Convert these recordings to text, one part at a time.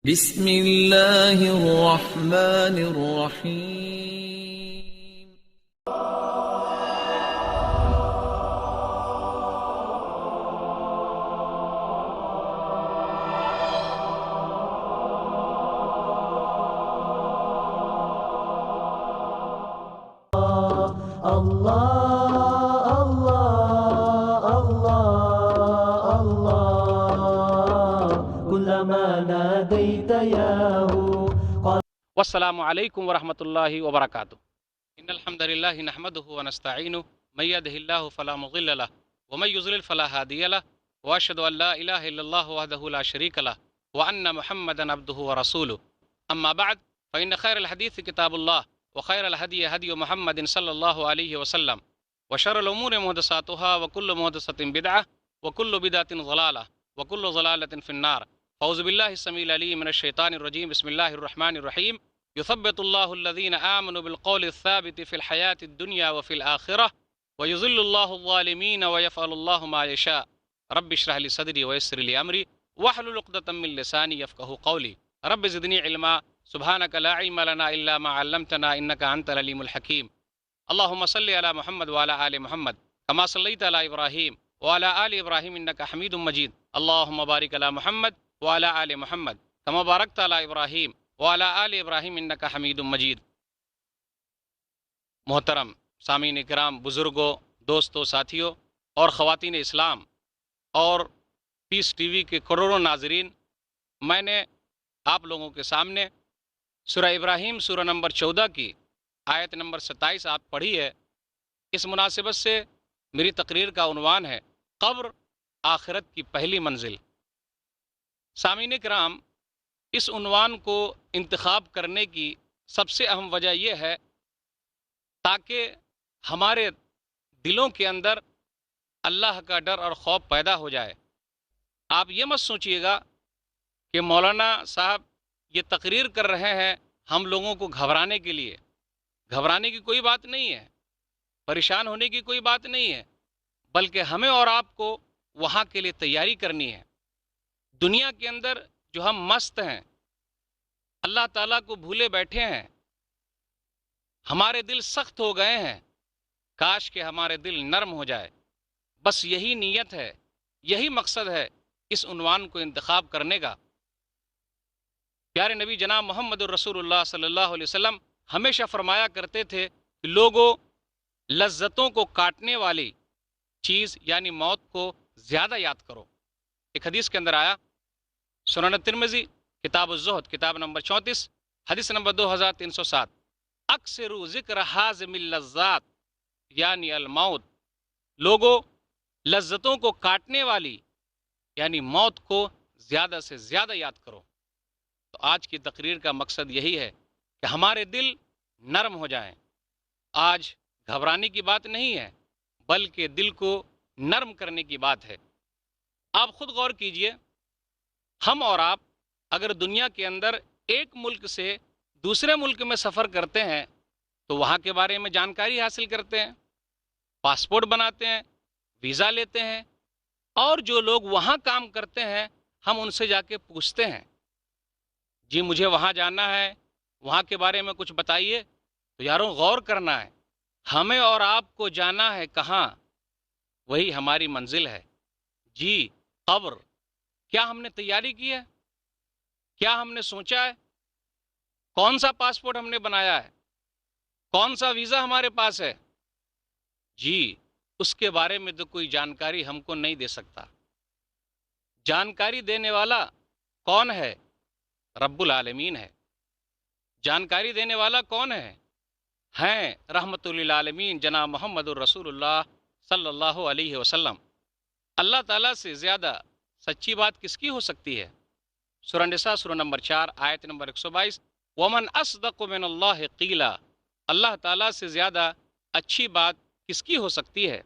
بسم اللہ الرحمن الرحیم۔ اللہ اللہ اللہ اللہ كلما ناديت ياه والسلام علیکم ورحمۃ اللہ وبرکاتہ۔ ان الحمد للہ نحمده ونستعینه من يهده الله فلا مضل له ومن يضلل فلا هادي له واشهد ان لا اله الا الله وحده لا شريك له وان محمدا عبده ورسوله اما بعد فان خير الحديث كتاب الله وخير الهدي هدي محمد صلى الله عليه وسلم وشر الامور محدثاتها وكل محدثة بدعة وكل بدعة ضلالة وكل ضلالة في النار۔ اعوذ باللہ السمیع العلیم من الشیطان الرجیم، بسم اللہ الرحمن الرحیم۔ یثبت اللہ الذین آمنوا بالقول الثابت فی الحیاة الدنیا وفی الآخرہ ویذل اللہ الظالمین ویفعل اللہ ما یشاء۔ رب اشرح لی صدری ویسر لی امری واحلل عقدۃ من لسانی یفقهوا قولی۔ رب زدنی علما سبحانک لا علم لنا الا ما علمتنا انک انت العلیم الحکیم۔ اللہم صل علی محمد وعلی آل محمد کما صلیت علی ابراہیم وعلی آل ابراہیم انک حمید مجید۔ اللہم بارک علی محمد وعلی آل محمد کما بارکت علی ابراہیم وعلی آل ابراہیم انک حمید مجید۔ محترم سامعین کرام، بزرگوں، دوستوں، ساتھیوں اور خواتین اسلام اور پیس ٹی وی کے کروڑوں ناظرین، میں نے آپ لوگوں کے سامنے سورہ ابراہیم سورہ نمبر 14 کی آیت نمبر 27 آپ پڑھی ہے۔ اس مناسبت سے میری تقریر کا عنوان ہے قبر آخرت کی پہلی منزل۔ سامعین کرام، اس عنوان کو انتخاب کرنے کی سب سے اہم وجہ یہ ہے تاکہ ہمارے دلوں کے اندر اللہ کا ڈر اور خوف پیدا ہو جائے۔ آپ یہ مت سوچئے گا کہ مولانا صاحب یہ تقریر کر رہے ہیں ہم لوگوں کو گھبرانے کے لیے۔ گھبرانے کی کوئی بات نہیں ہے، پریشان ہونے کی کوئی بات نہیں ہے، بلکہ ہمیں اور آپ کو وہاں کے لیے تیاری کرنی ہے۔ دنیا کے اندر جو ہم مست ہیں، اللہ تعالیٰ کو بھولے بیٹھے ہیں، ہمارے دل سخت ہو گئے ہیں، کاش کہ ہمارے دل نرم ہو جائے۔ بس یہی نیت ہے، یہی مقصد ہے اس عنوان کو انتخاب کرنے کا۔ پیارے نبی جناب محمد الرسول اللہ صلی اللہ علیہ وسلم ہمیشہ فرمایا کرتے تھے کہ لوگوں، لذتوں کو کاٹنے والی چیز یعنی موت کو زیادہ یاد کرو۔ ایک حدیث کے اندر آیا، سنن ترمذی کتاب الزہد کتاب نمبر 34 حدیث نمبر 2307، اکثروا ذکر حازم اللذات یعنی الموت۔ لوگوں، لذتوں کو کاٹنے والی یعنی موت کو زیادہ سے زیادہ یاد کرو۔ تو آج کی تقریر کا مقصد یہی ہے کہ ہمارے دل نرم ہو جائیں۔ آج گھبرانے کی بات نہیں ہے، بلکہ دل کو نرم کرنے کی بات ہے۔ آپ خود غور کیجئے، ہم اور آپ اگر دنیا کے اندر ایک ملک سے دوسرے ملک میں سفر کرتے ہیں تو وہاں کے بارے میں جانکاری حاصل کرتے ہیں، پاسپورٹ بناتے ہیں، ویزا لیتے ہیں، اور جو لوگ وہاں کام کرتے ہیں ہم ان سے جا کے پوچھتے ہیں، جی مجھے وہاں جانا ہے، وہاں کے بارے میں کچھ بتائیے۔ تو یاروں، غور کرنا ہے، ہمیں اور آپ کو جانا ہے کہاں؟ وہی ہماری منزل ہے، جی قبر۔ کیا ہم نے تیاری کی ہے؟ کیا ہم نے سوچا ہے؟ کون سا پاسپورٹ ہم نے بنایا ہے؟ کون سا ویزا ہمارے پاس ہے؟ جی اس کے بارے میں تو کوئی جانکاری ہم کو نہیں دے سکتا۔ جانکاری دینے والا کون ہے؟ رب العالمین ہے۔ جانکاری دینے والا کون ہے؟ ہیں رحمت للعالمین جناب محمد الرسول اللہ صلی اللہ علیہ وسلم۔ اللہ تعالیٰ سے زیادہ سچی بات کس کی ہو سکتی ہے؟ سورہ نساء سورہ نمبر 4 آیت نمبر 122، وَمَنْ أَصْدَقُ مِنَ اللَّهِ قِيلًا۔ اللہ تعالیٰ سے زیادہ اچھی بات کس کی ہو سکتی ہے؟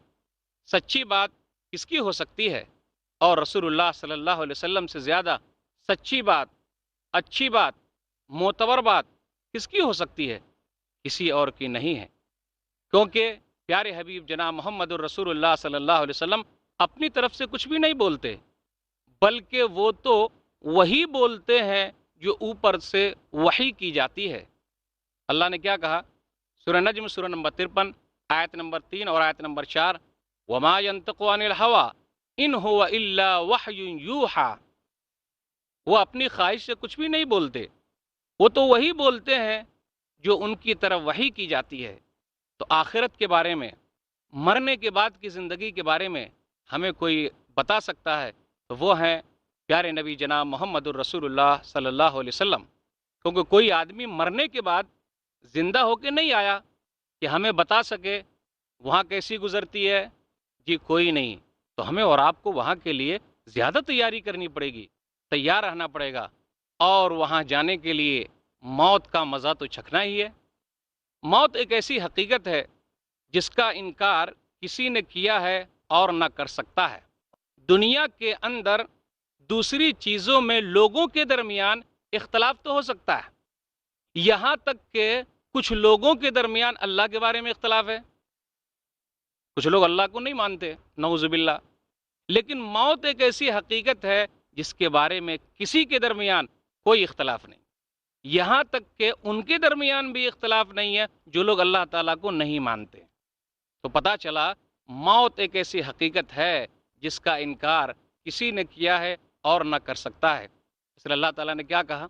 سچی بات کس کی ہو سکتی ہے؟ اور رسول اللہ صلی اللہ علیہ وسلم سے زیادہ سچی بات، اچھی بات، معتبر بات کس کی ہو سکتی ہے؟ کسی اور کی نہیں ہے، کیونکہ پیارے حبیب جناب محمد الرسول اللہ صلی اللہ علیہ وسلم اپنی طرف سے کچھ بھی نہیں بولتے، بلکہ وہ تو وہی بولتے ہیں جو اوپر سے وحی کی جاتی ہے۔ اللہ نے کیا کہا؟ سورہ نجم سورہ نمبر 53 آیت نمبر 3 اور آیت نمبر 4، وَمَا يَنطِقُ عَنِ الْهَوَىٰ إِنْ هُوَ إِلَّا وَحْيٌ يُوحَىٰ، وہ اپنی خواہش سے کچھ بھی نہیں بولتے، وہ تو وہی بولتے ہیں جو ان کی طرف وحی کی جاتی ہے۔ تو آخرت کے بارے میں، مرنے کے بعد کی زندگی کے بارے میں ہمیں کوئی بتا سکتا ہے تو وہ ہیں پیارے نبی جناب محمد الرسول اللہ صلی اللہ علیہ وسلم، کیونکہ کوئی آدمی مرنے کے بعد زندہ ہو کے نہیں آیا کہ ہمیں بتا سکے وہاں کیسی گزرتی ہے، جی کوئی نہیں۔ تو ہمیں اور آپ کو وہاں کے لیے زیادہ تیاری کرنی پڑے گی، تیار رہنا پڑے گا، اور وہاں جانے کے لیے موت کا مزہ تو چکھنا ہی ہے۔ موت ایک ایسی حقیقت ہے جس کا انکار کسی نے کیا ہے اور نہ کر سکتا ہے۔ دنیا کے اندر دوسری چیزوں میں لوگوں کے درمیان اختلاف تو ہو سکتا ہے، یہاں تک کہ کچھ لوگوں کے درمیان اللہ کے بارے میں اختلاف ہے، کچھ لوگ اللہ کو نہیں مانتے نعوذ باللہ، لیکن موت ایک ایسی حقیقت ہے جس کے بارے میں کسی کے درمیان کوئی اختلاف نہیں، یہاں تک کہ ان کے درمیان بھی اختلاف نہیں ہے جو لوگ اللہ تعالیٰ کو نہیں مانتے۔ تو پتہ چلا موت ایک ایسی حقیقت ہے جس کا انکار کسی نے کیا ہے اور نہ کر سکتا ہے۔ اس لیے اللہ تعالیٰ نے کیا کہا؟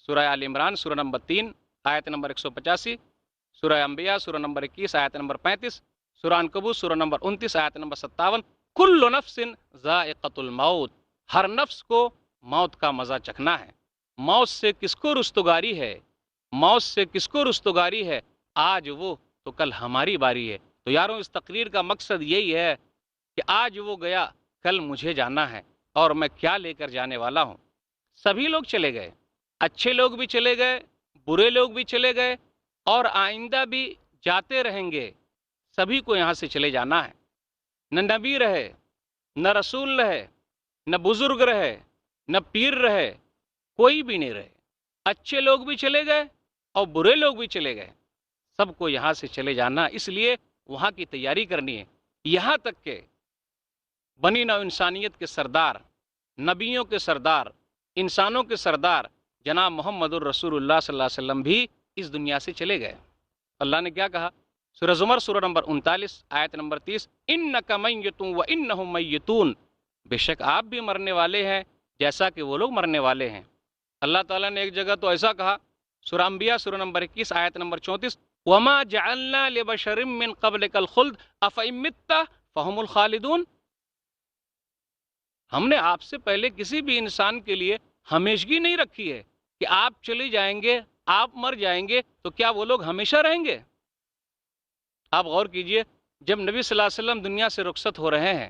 سورہ آل عمران سورہ نمبر 3 آیت نمبر 185، سورہ انبیاء سورہ نمبر 21 آیت نمبر 35، سورہ عنکبوت سورہ نمبر 29 آیت نمبر 57، کل نفس ذائقۃ الموت، ہر نفس کو موت کا مزہ چکھنا ہے۔ موت سے کس کو رستگاری ہے؟ موت سے کس کو رستگاری ہے؟ آج وہ تو کل ہماری باری ہے۔ تو یاروں، اس تقریر کا مقصد یہی ہے کہ آج وہ گیا، کل مجھے جانا ہے، اور میں کیا لے کر جانے والا ہوں۔ سبھی لوگ چلے گئے، اچھے لوگ بھی چلے گئے، برے لوگ بھی چلے گئے، اور آئندہ بھی جاتے رہیں گے۔ سبھی کو یہاں سے چلے جانا ہے، نہ نبی رہے، نہ رسول رہے، نہ بزرگ رہے، نہ پیر رہے، کوئی بھی نہیں رہے۔ اچھے لوگ بھی چلے گئے اور برے لوگ بھی چلے گئے، سب کو یہاں سے چلے جانا، اس لیے وہاں کی تیاری کرنی ہے۔ یہاں تک کہ بنی نوع انسانیت کے سردار، نبیوں کے سردار، انسانوں کے سردار جناب محمد الرسول اللہ صلی اللہ علیہ وسلم بھی اس دنیا سے چلے گئے۔ اللہ نے کیا کہا؟ سورہ زمر سورہ نمبر 39 آیت نمبر 30، انک میت وانہم میتون، بے شک آپ بھی مرنے والے ہیں جیسا کہ وہ لوگ مرنے والے ہیں۔ اللہ تعالیٰ نے ایک جگہ تو ایسا کہا، سورہ انبیاء سورہ نمبر 21 آیت نمبر 34، وما جعلنا لبشر من قبلک الخلد افئن مت فہم الخالدون، ہم نے آپ سے پہلے کسی بھی انسان کے لیے ہمیشگی نہیں رکھی ہے کہ آپ چلے جائیں گے، آپ مر جائیں گے تو کیا وہ لوگ ہمیشہ رہیں گے؟ آپ غور کیجئے، جب نبی صلی اللہ علیہ وسلم دنیا سے رخصت ہو رہے ہیں،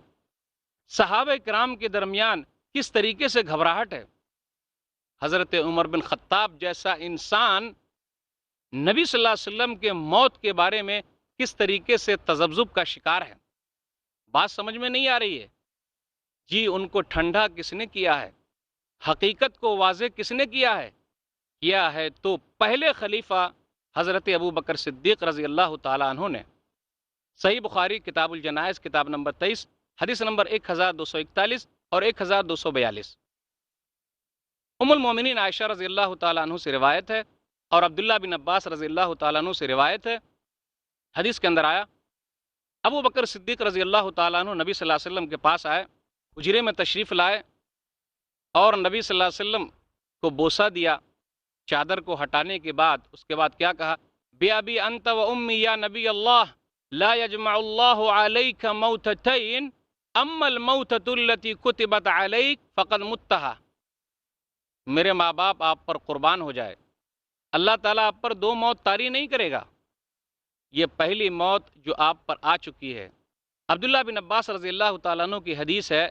صحابہ کرام کے درمیان کس طریقے سے گھبراہٹ ہے۔ حضرت عمر بن خطاب جیسا انسان نبی صلی اللہ علیہ وسلم کے موت کے بارے میں کس طریقے سے تذبذب کا شکار ہے۔ بات سمجھ میں نہیں آ رہی ہے؟ جی ان کو ٹھنڈا کس نے کیا ہے؟ حقیقت کو واضح کس نے کیا ہے؟ کیا ہے تو پہلے خلیفہ حضرت ابو بکر صدیق رضی اللہ تعالیٰ عنہ نے۔ صحیح بخاری کتاب الجنائز کتاب نمبر 23 حدیث نمبر 1241 اور 1242۔ ام المومنین عائشہ رضی اللہ تعالیٰ عنہ سے روایت ہے، اور عبداللہ بن عباس رضی اللہ تعالیٰ عنہ سے روایت ہے، حدیث کے اندر آیا، ابو بکر صدیق رضی اللہ تعالیٰ عنہ نبی صلی اللہ علیہ وسلم کے پاس آئے، حجرے میں تشریف لائے، اور نبی صلی اللہ علیہ وسلم کو بوسہ دیا چادر کو ہٹانے کے بعد۔ اس کے بعد کیا کہا؟ بِأَبِي أَنْتَ وَأُمِّي يَا نبی اللہ لا يجمع اللہ علیک موتتین اما الموتۃ التي كتبت علیک فقد متها، میرے ماں باپ آپ پر قربان ہو جائے، اللہ تعالیٰ آپ پر دو موت طاری نہیں کرے گا، یہ پہلی موت جو آپ پر آ چکی ہے۔ عبداللہ بن عباس رضی اللہ تعالیٰ عنہ کی حدیث ہے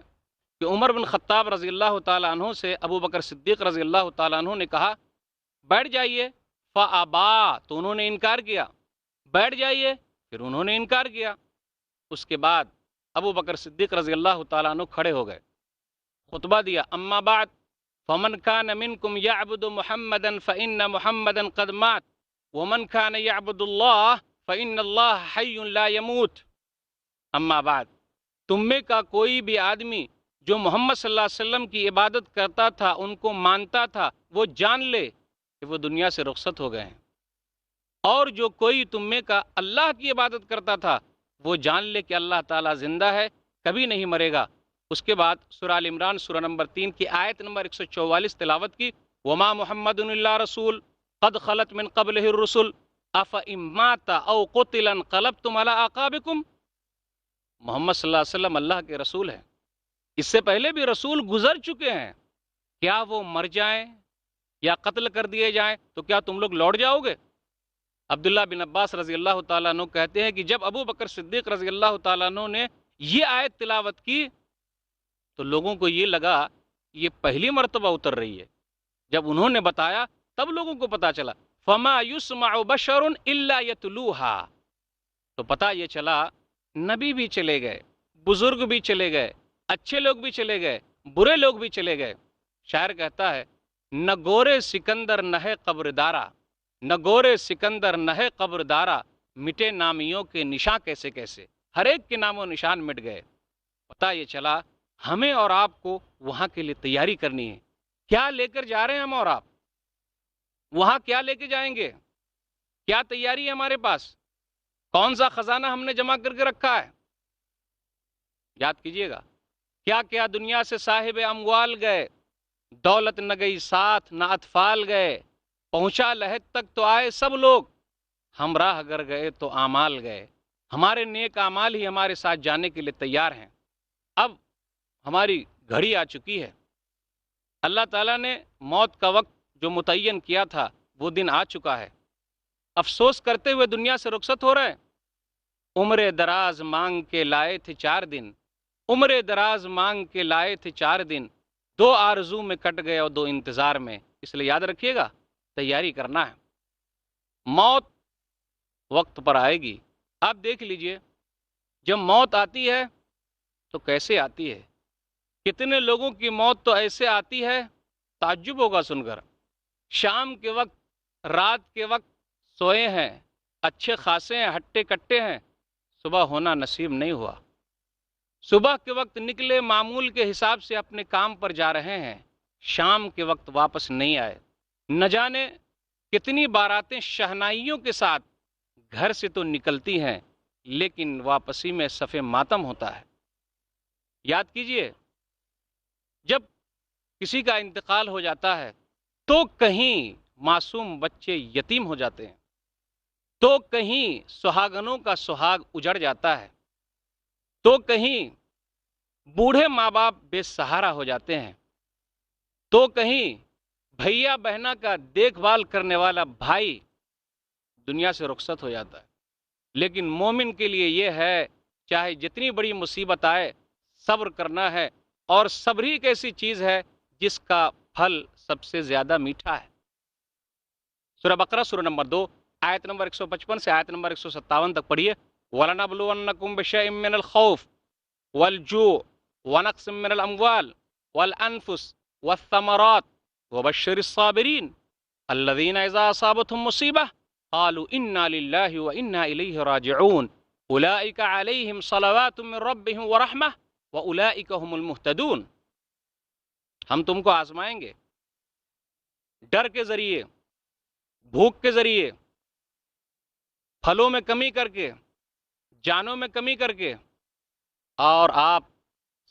کہ عمر بن خطاب رضی اللہ تعالیٰ عنہ سے ابو بکر صدیق رضی اللہ تعالیٰ عنہ نے کہا بیٹھ جائیے، فَأَبَا، تو انہوں نے انکار کیا، بیٹھ جائیے، پھر انہوں نے انکار کیا۔ اس کے بعد ابو بکر صدیق رضی اللہ تعالیٰ عنہ کھڑے ہو گئے، خطبہ دیا، اما بعد فمن كان منكم يعبد محمدا فإن محمدا قد مات ومن كان يعبد الله فإن الله حي لا يموت، اما بعد، تم میں کا کوئی بھی آدمی جو محمد صلی اللہ علیہ وسلم کی عبادت کرتا تھا، ان کو مانتا تھا، وہ جان لے کہ وہ دنیا سے رخصت ہو گئے ہیں، اور جو کوئی تم میں کا اللہ کی عبادت کرتا تھا وہ جان لے کہ اللہ تعالیٰ زندہ ہے، کبھی نہیں مرے گا۔ اس کے بعد سورہ آل عمران سورہ نمبر 3 کی آیت نمبر 144 تلاوت کی، وما محمد الا رسول قد خلت من قبلہ الرسل افإن مات او قتل انقلبتم علی اعقابکم۔ محمد صلی اللہ علیہ وسلم اللہ کے رسول ہیں، اس سے پہلے بھی رسول گزر چکے ہیں، کیا وہ مر جائیں یا قتل کر دیے جائیں تو کیا تم لوگ لوٹ جاؤ گے؟ عبداللہ بن عباس رضی اللہ تعالیٰ عنہ کہتے ہیں کہ جب ابو بکر صدیق رضی اللہ تعالیٰ عنہ نے یہ آیت تلاوت کی تو لوگوں کو یہ لگا یہ پہلی مرتبہ اتر رہی ہے۔ جب انہوں نے بتایا تب لوگوں کو پتا چلا، فما یسمع بشر الا یتلوہا، تو پتہ یہ چلا نبی بھی چلے گئے، بزرگ بھی چلے گئے، اچھے لوگ بھی چلے گئے، برے لوگ بھی چلے گئے۔ شاعر کہتا ہے نہ گورے سکندر نہ ہے قبر دارا، نہ گورے سکندر نہ ہے قبر دارا، مٹے نامیوں کے نشاں کیسے کیسے، ہر ایک کے نام و نشان مٹ گئے۔ پتہ یہ چلا ہمیں اور آپ کو وہاں کے لیے تیاری کرنی ہے۔ کیا لے کر جا رہے ہیں ہم اور آپ؟ وہاں کیا لے کے جائیں گے؟ کیا تیاری ہے ہمارے پاس؟ کون سا خزانہ ہم نے جمع کر کے رکھا ہے؟ یاد کیجئے گا، کیا کیا دنیا سے صاحب اموال گئے، دولت نہ گئی ساتھ نہ اطفال گئے، پہنچا لحد تک تو آئے سب لوگ، ہم راہ اگر گئے تو اعمال گئے۔ ہمارے نیک اعمال ہی ہمارے ساتھ جانے کے لیے تیار ہیں۔ اب ہماری گھڑی آ چکی ہے، اللہ تعالیٰ نے موت کا وقت جو متعین کیا تھا وہ دن آ چکا ہے۔ افسوس کرتے ہوئے دنیا سے رخصت ہو رہے ہیں۔ عمر دراز مانگ کے لائے تھے 4 دن، عمر دراز مانگ کے لائے تھے 4 دن، 2 آرزو میں کٹ گئے اور 2 انتظار میں۔ اس لیے یاد رکھیے گا تیاری کرنا ہے، موت وقت پر آئے گی۔ آپ دیکھ لیجئے جب موت آتی ہے تو کیسے آتی ہے، کتنے لوگوں کی موت تو ایسے آتی ہے تعجب ہوگا سن کر۔ شام کے وقت، رات کے وقت سوئے ہیں، اچھے خاصے ہیں، ہٹے کٹے ہیں، صبح ہونا نصیب نہیں ہوا۔ صبح کے وقت نکلے، معمول کے حساب سے اپنے کام پر جا رہے ہیں، شام کے وقت واپس نہیں آئے۔ نہ جانے کتنی باراتیں شہنائیوں کے ساتھ گھر سے تو نکلتی ہیں لیکن واپسی میں صف ماتم ہوتا ہے۔ یاد کیجئے جب کسی کا انتقال ہو جاتا ہے تو کہیں معصوم بچے یتیم ہو جاتے ہیں، تو کہیں سہاگنوں کا سہاگ اجڑ جاتا ہے، تو کہیں بوڑھے ماں باپ بے سہارا ہو جاتے ہیں، تو کہیں بھیا بہنا کا دیکھ بھال کرنے والا بھائی دنیا سے رخصت ہو جاتا ہے۔ لیکن مومن کے لیے یہ ہے چاہے جتنی بڑی مصیبت آئے صبر کرنا ہے، اور صبر ہی ایک ایسی چیز ہے جس کا پھل سب سے زیادہ میٹھا ہے۔ سورہ بقرہ سورہ نمبر 2 آیت نمبر 155 سے آیت نمبر 157 تک پڑھیے۔ وَلَنَبْلُوَنَّكُمْ بِشَيْءٍ مِّنَ الْخَوْفِ وَالْجُوعِ وَنَقْصٍ مِّنَ الْأَمْوَالِ وَالْأَنفُسِ وَالثَّمَرَاتِ وَبَشِّرِ الصَّابِرِينَ الَّذِينَ إِذَا أَصَابَتْهُم مُّصِيبَةٌ قَالُوا إِنَّا لِلَّهِ وَإِنَّا إِلَيْهِ رَاجِعُونَ أُولَٰئِكَ عَلَيْهِمْ صَلَوَاتٌ مِّن رَّبِّهِمْ وَرَحْمَةٌ وَأُولَٰئِكَ هُمُ الْمُهْتَدُونَ۔ ہم تم کو آزمائیں گے ڈر کے ذریعے، بھوک کے ذریعے، پھلوں میں کمی کر کے، جانوں میں کمی کر کے، اور آپ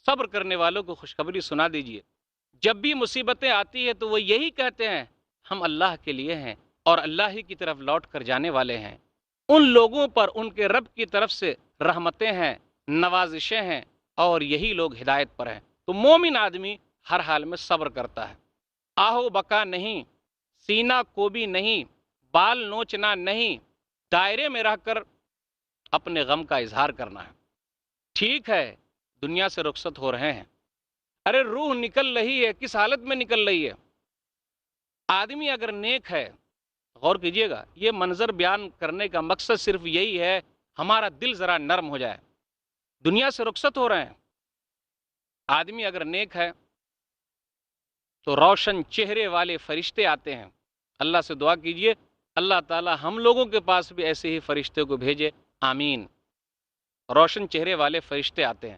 صبر کرنے والوں کو خوشخبری سنا دیجئے۔ جب بھی مصیبتیں آتی ہیں تو وہ یہی کہتے ہیں ہم اللہ کے لیے ہیں اور اللہ ہی کی طرف لوٹ کر جانے والے ہیں۔ ان لوگوں پر ان کے رب کی طرف سے رحمتیں ہیں، نوازشیں ہیں، اور یہی لوگ ہدایت پر ہیں۔ تو مومن آدمی ہر حال میں صبر کرتا ہے، آہو بکا نہیں، سینہ کو بھی نہیں، بال نوچنا نہیں، دائرے میں رہ کر اپنے غم کا اظہار کرنا ہے۔ ٹھیک ہے دنیا سے رخصت ہو رہے ہیں، ارے روح نکل رہی ہے، کس حالت میں نکل رہی ہے؟ آدمی اگر نیک ہے، غور کیجئے گا، یہ منظر بیان کرنے کا مقصد صرف یہی ہے ہمارا دل ذرا نرم ہو جائے۔ دنیا سے رخصت ہو رہے ہیں، آدمی اگر نیک ہے تو روشن چہرے والے فرشتے آتے ہیں۔ اللہ سے دعا کیجئے اللہ تعالی ہم لوگوں کے پاس بھی ایسے ہی فرشتے کو بھیجے، آمین۔ روشن چہرے والے فرشتے آتے ہیں،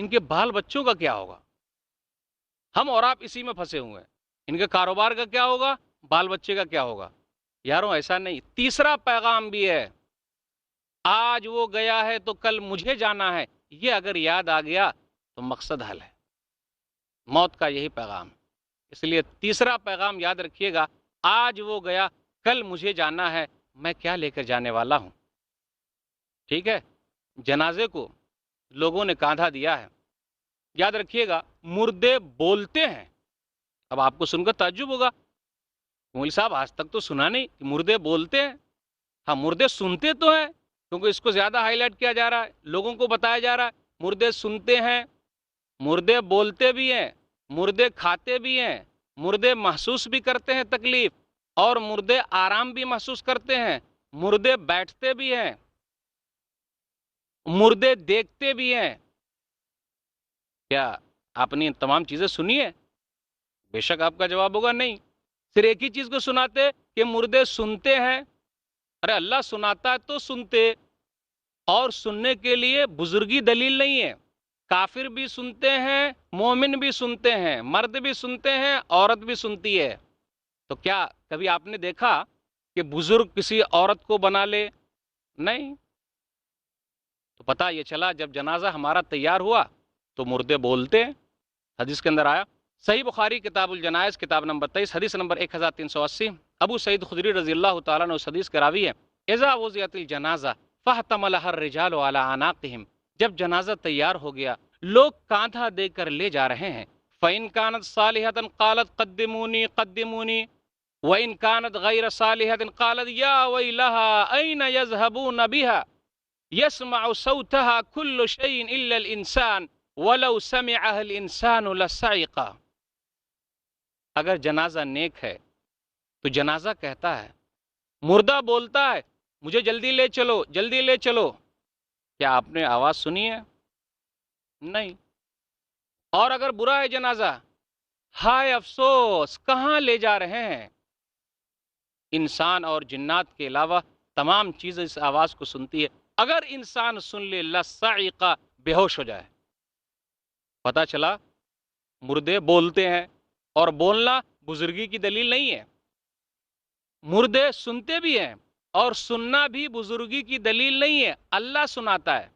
ان کے بال بچوں کا کیا ہوگا؟ ہم اور آپ اسی میں پھنسے ہوئے ہیں، ان کے کاروبار کا کیا ہوگا، بال بچے کا کیا ہوگا؟ یاروں ایسا نہیں۔ تیسرا پیغام بھی ہے، آج وہ گیا ہے تو کل مجھے جانا ہے، یہ اگر یاد آ گیا تو مقصد حل ہے۔ موت کا یہی پیغام ہے، اس لیے تیسرا پیغام یاد رکھیے گا، آج وہ گیا کل مجھے جانا ہے، میں کیا لے کر جانے والا ہوں؟ ٹھیک ہے، جنازے کو لوگوں نے کاندھا دیا ہے، یاد رکھیے گا مردے بولتے ہیں۔ اب آپ کو سن کر تعجب ہوگا، مول صاحب آج تک تو سنا نہیں کہ مردے بولتے ہیں۔ ہاں، مردے سنتے تو ہیں، کیونکہ اس کو زیادہ ہائی لائٹ کیا جا رہا ہے، لوگوں کو بتایا جا رہا ہے مردے سنتے ہیں، مردے بولتے بھی ہیں، مردے کھاتے بھی ہیں، مردے محسوس بھی کرتے ہیں تکلیف، اور مردے آرام بھی محسوس کرتے ہیں، مردے بیٹھتے بھی ہیں، مردے دیکھتے بھی ہیں۔ کیا آپ نے تمام چیزیں سنی ہے؟ بے شک آپ کا جواب ہوگا نہیں۔ صرف ایک ہی چیز کو سناتے کہ مردے سنتے ہیں۔ ارے اللہ سناتا ہے تو سنتے، اور سننے کے لیے بزرگی دلیل نہیں ہے۔ کافر بھی سنتے ہیں، مومن بھی سنتے ہیں، مرد بھی سنتے ہیں، عورت بھی سنتی ہے۔ تو کیا کبھی آپ نے دیکھا کہ بزرگ کسی عورت کو بنا لے؟ نہیں۔ تو پتہ یہ چلا جب جنازہ ہمارا تیار ہوا تو مردے بولتے ہیں۔ حدیث کے اندر آیا، صحیح بخاری کتاب الجنائز کتاب نمبر 23 حدیث نمبر 1380، ابو سعید خدری رضی اللہ تعالیٰ عنہ اس حدیث کے راوی ہے، اذا وضعت الجنازہ فاحتملها الرجال على اعناقهم، جب جنازہ تیار ہو گیا لوگ کاندھا دے کر لے جا رہے ہیں، فإن كانت صالحة قالت قدموني قدموني، وإن كانت غير صالحة قالت يا ويلها أين يذهبون بها يسمع صوتها كل شيء إلا الإنسان وَلَوْ سَمِعَهَا الْإِنسَانُ لَصَعِقَ۔ اگر جنازہ نیک ہے تو جنازہ کہتا ہے، مردہ بولتا ہے مجھے جلدی لے چلو جلدی لے چلو۔ کیا آپ نے آواز سنی ہے؟ نہیں۔ اور اگر برا ہے جنازہ، ہائے افسوس کہاں لے جا رہے ہیں؟ انسان اور جنات کے علاوہ تمام چیزیں اس آواز کو سنتی ہے۔ اگر انسان سن لے لَصَعِقَ، بے ہوش ہو جائے۔ پتہ چلا مردے بولتے ہیں، اور بولنا بزرگی کی دلیل نہیں ہے۔ مردے سنتے بھی ہیں، اور سننا بھی بزرگی کی دلیل نہیں ہے، اللہ سناتا ہے،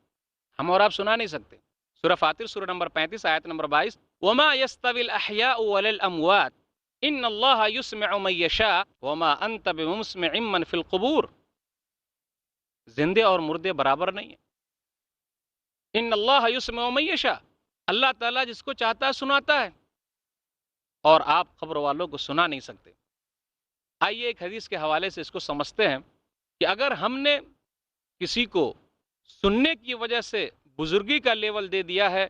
ہم اور آپ سنا نہیں سکتے۔ سورہ فاطر سورہ نمبر 35 آیت نمبر 22، وَمَا يَسْتَوِي الْأَحْيَاءُ وَلَا الْأَمْوَاتُ إِنَّ اللَّهَ يُسْمِعُ مَن يَشَاءُ وَمَا أَنْتَ بِمُسْمِعٍ مَّن فِي الْقُبُورِ۔ زندے اور مردے برابر نہیں ہیں۔ إِنَّ اللَّهَ يُسْمِعُ مَن يَشَاءُ، اللہ تعالیٰ جس کو چاہتا ہے سناتا ہے، اور آپ قبر والوں کو سنا نہیں سکتے۔ آئیے ایک حدیث کے حوالے سے اس کو سمجھتے ہیں کہ اگر ہم نے کسی کو سننے کی وجہ سے بزرگی کا لیول دے دیا ہے،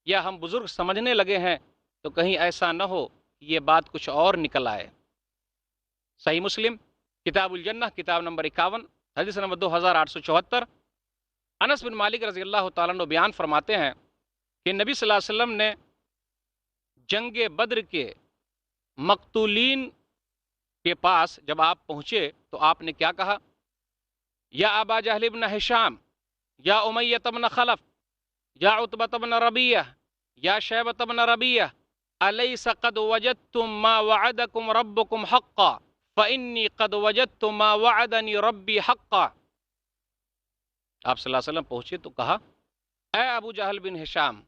یا ہم بزرگ سمجھنے لگے ہیں، تو کہیں ایسا نہ ہو یہ بات کچھ اور نکل آئے۔ صحیح مسلم کتاب الجنہ کتاب نمبر 51 حدیث نمبر 2874، انس بن مالک رضی اللہ تعالیٰ عنہ بیان فرماتے ہیں کہ نبی صلی اللہ علیہ وسلم نے جنگ بدر کے مقتولین کے پاس جب آپ پہنچے تو آپ نے کیا کہا؟ یا ابا جہل بن ہشام، یا امیہ بن خلف، یا عتبہ بن ربیہ، یا شیبہ بن ربیہ، الیس قد وجدتم ما وعدکم ربکم حقا فانی قد وجدت ما وعدنی ربی حقا۔ آپ صلی اللہ علیہ وسلم پہنچے تو کہا، اے ابو جہل بن ہشام،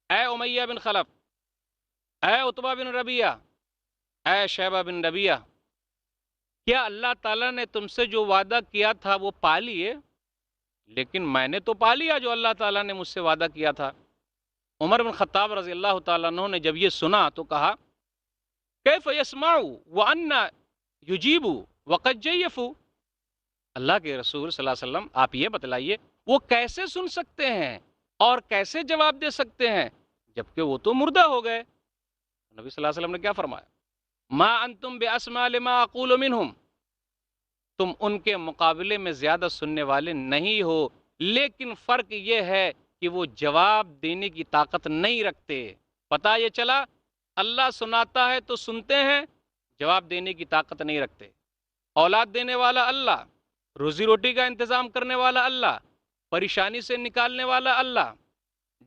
اے امیہ بن خلف، اے عتبہ بن ربیہ، اے شیبہ بن ربیہ، کیا اللہ تعالیٰ نے تم سے جو وعدہ کیا تھا وہ پا لیے؟ لیکن میں نے تو پا لیا جو اللہ تعالیٰ نے مجھ سے وعدہ کیا تھا۔ عمر بن خطاب رضی اللہ تعالیٰ عنہ نے جب یہ سنا تو کہا، کیف یسمع وَأَنَّ یجیب وَقَدْ جَیَّفُوا۔ اللہ کے رسول صلی اللہ علیہ وسلم آپ یہ بتلائیے وہ کیسے سن سکتے ہیں اور کیسے جواب دے سکتے ہیں جبکہ وہ تو مردہ ہو گئے؟ نبی صلی اللہ علیہ وسلم نے کیا فرمایا؟ ما انتم باسمع لما اقول منہم، تم ان کے مقابلے میں زیادہ سننے والے نہیں ہو، لیکن فرق یہ ہے کہ وہ جواب دینے کی طاقت نہیں رکھتے۔ پتہ یہ چلا اللہ سناتا ہے تو سنتے ہیں، جواب دینے کی طاقت نہیں رکھتے۔ اولاد دینے والا اللہ، روزی روٹی کا انتظام کرنے والا اللہ، پریشانی سے نکالنے والا اللہ،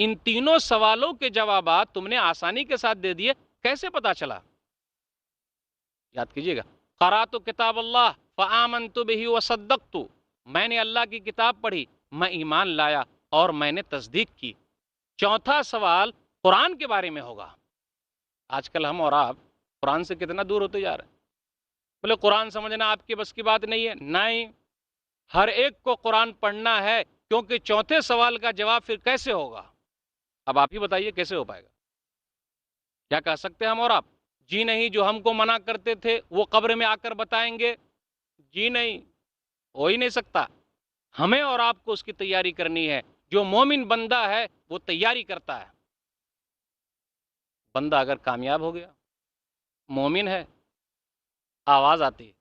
ان تینوں سوالوں کے جوابات تم نے آسانی کے ساتھ دے دیے، کیسے پتا چلا؟ یاد کیجئے گا، قرأت کتاب اللہ فآمنت بہ وصدقت، میں نے اللہ کی کتاب پڑھی، میں ایمان لایا اور میں نے تصدیق کی۔ چوتھا سوال قرآن کے بارے میں ہوگا۔ آج کل ہم اور آپ قرآن سے کتنا دور ہوتے جا رہے ہیں۔ بولے قرآن سمجھنا آپ کی بس کی بات نہیں ہے، نہیں، ہر ایک کو قرآن پڑھنا ہے، کیونکہ چوتھے سوال کا جواب پھر کیسے ہوگا؟ اب آپ ہی بتائیے کیسے ہو پائے گا؟ کیا کہہ سکتے ہیں ہم اور آپ؟ جی نہیں، جو ہم کو منع کرتے تھے وہ قبر میں آ کر بتائیں گے؟ جی نہیں، ہو ہی نہیں سکتا۔ ہمیں اور آپ کو اس کی تیاری کرنی ہے۔ جو مومن بندہ ہے وہ تیاری کرتا ہے۔ بندہ اگر کامیاب ہو گیا، مومن ہے، آواز آتی ہے،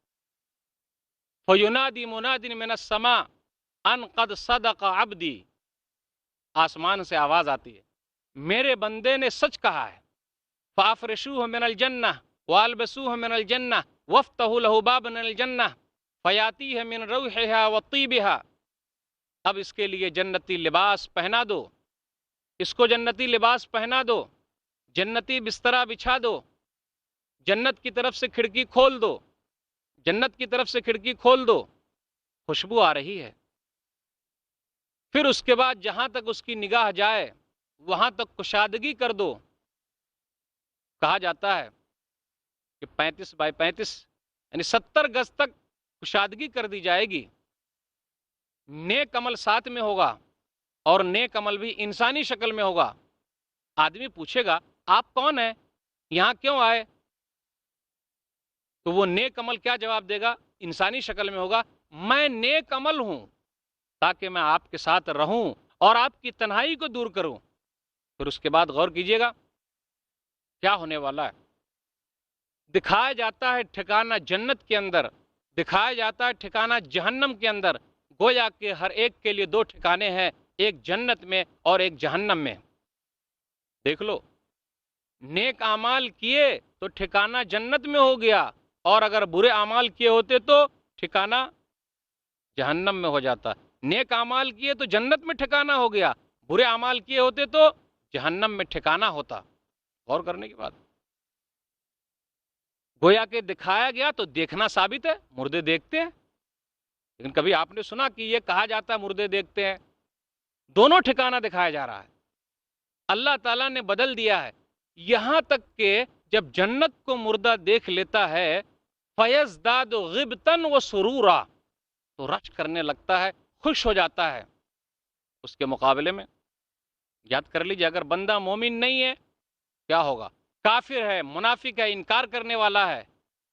فَيُنَادِي مُنَادٍ مِّنَ السَّمَاءِ أَن قَدْ صَدَقَ عَبْدِي، آسمان سے آواز آتی ہے، میرے بندے نے سچ کہا ہے، فَأَفْرِشُوهُ مِنَ الْجَنَّةِ وَأَلْبِسُوهُ مِنَ الْجَنَّةِ وَافْتَحُوا لَهُ بَابًا مِنَ الْجَنَّةِ فَيَأْتِيهِ مِنْ رَوْحِهَا وَطِيبِهَا، اب اس کے لیے جنتی لباس پہنا دو، اس کو جنتی لباس پہنا دو، جنتی بسترا بچھا دو، جنت کی طرف سے کھڑکی کھول دو، جنت کی طرف سے کھڑکی کھول دو، خوشبو آ رہی ہے۔ پھر اس کے بعد جہاں تک اس کی نگاہ جائے وہاں تک کشادگی کر دو۔ کہا جاتا ہے کہ 35 بائی 35 یعنی 70 گز تک کشادگی کر دی جائے گی۔ نیک عمل ساتھ میں ہوگا، اور نیک عمل بھی انسانی شکل میں ہوگا۔ آدمی پوچھے گا آپ کون ہیں، یہاں کیوں آئے؟ تو وہ نیک عمل کیا جواب دے گا؟ انسانی شکل میں ہوگا، میں نیک عمل ہوں تاکہ میں آپ کے ساتھ رہوں اور آپ کی تنہائی کو دور کروں۔ پھر اس کے بعد غور کیجئے گا کیا ہونے والا ہے۔ دکھایا جاتا ہے ٹھکانہ جنت کے اندر، دکھایا جاتا ہے ٹھکانہ جہنم کے اندر، گویا کہ ہر ایک کے لیے دو ٹھکانے ہیں، ایک جنت میں اور ایک جہنم میں۔ دیکھ لو، نیک اعمال کیے تو ٹھکانہ جنت میں ہو گیا، اور اگر برے اعمال کیے ہوتے تو ٹھکانہ جہنم میں ہو جاتا۔ نیک اعمال کیے تو جنت میں ٹھکانہ ہو گیا، برے اعمال کیے ہوتے تو جہنم میں ٹھکانہ ہوتا۔ غور کرنے کی بات، گویا کہ دکھایا گیا تو دیکھنا ثابت ہے، مردے دیکھتے ہیں، لیکن کبھی آپ نے سنا کہ یہ کہا جاتا ہے مردے دیکھتے ہیں؟ دونوں ٹھکانہ دکھایا جا رہا ہے۔ اللہ تعالیٰ نے بدل دیا ہے، یہاں تک کہ جب جنت کو مردہ دیکھ لیتا ہے فَيَزْدَادُ غِبْتًا وَسُرُورًا، تو رش کرنے لگتا ہے، خوش ہو جاتا ہے۔ اس کے مقابلے میں یاد کر لیجیے، اگر بندہ مومن نہیں ہے کیا ہوگا؟ کافر ہے، منافق ہے، انکار کرنے والا ہے۔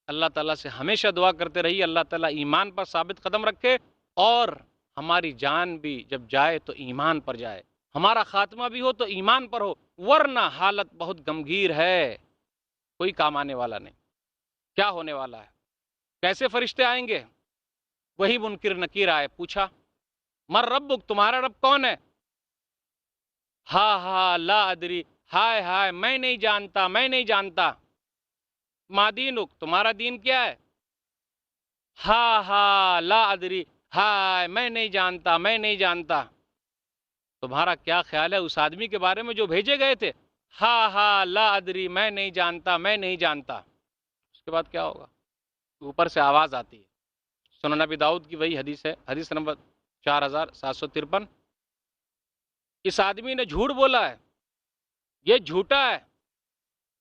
اللہ تعالیٰ سے ہمیشہ دعا کرتے رہیے اللہ تعالیٰ ایمان پر ثابت قدم رکھے، اور ہماری جان بھی جب جائے تو ایمان پر جائے، ہمارا خاتمہ بھی ہو تو ایمان پر ہو، ورنہ حالت بہت گمگیر ہے، کوئی کام آنے والا نہیں۔ کیا ہونے والا ہے؟ کیسے فرشتے آئیں گے؟ وہی منکر نکیر آئے، پوچھا من ربک، تمہارا رب کون ہے؟ ہا لا ادری، ہائے ہائے میں نہیں جانتا، میں نہیں جانتا۔ ما دینک، تمہارا دین کیا ہے؟ ہا لا ادری، ہائے میں نہیں جانتا، میں نہیں جانتا۔ تمہارا کیا خیال ہے اس آدمی کے بارے میں جو بھیجے گئے تھے؟ ہا لا ادری، میں نہیں جانتا، میں نہیں جانتا۔ اس کے بعد کیا ہوگا؟ اوپر سے آواز آتی ہے، سنن نبی داؤد کی وہی حدیث ہے، حدیث نمبر 4753۔ اس آدمی نے جھوٹ بولا ہے، یہ جھوٹا ہے۔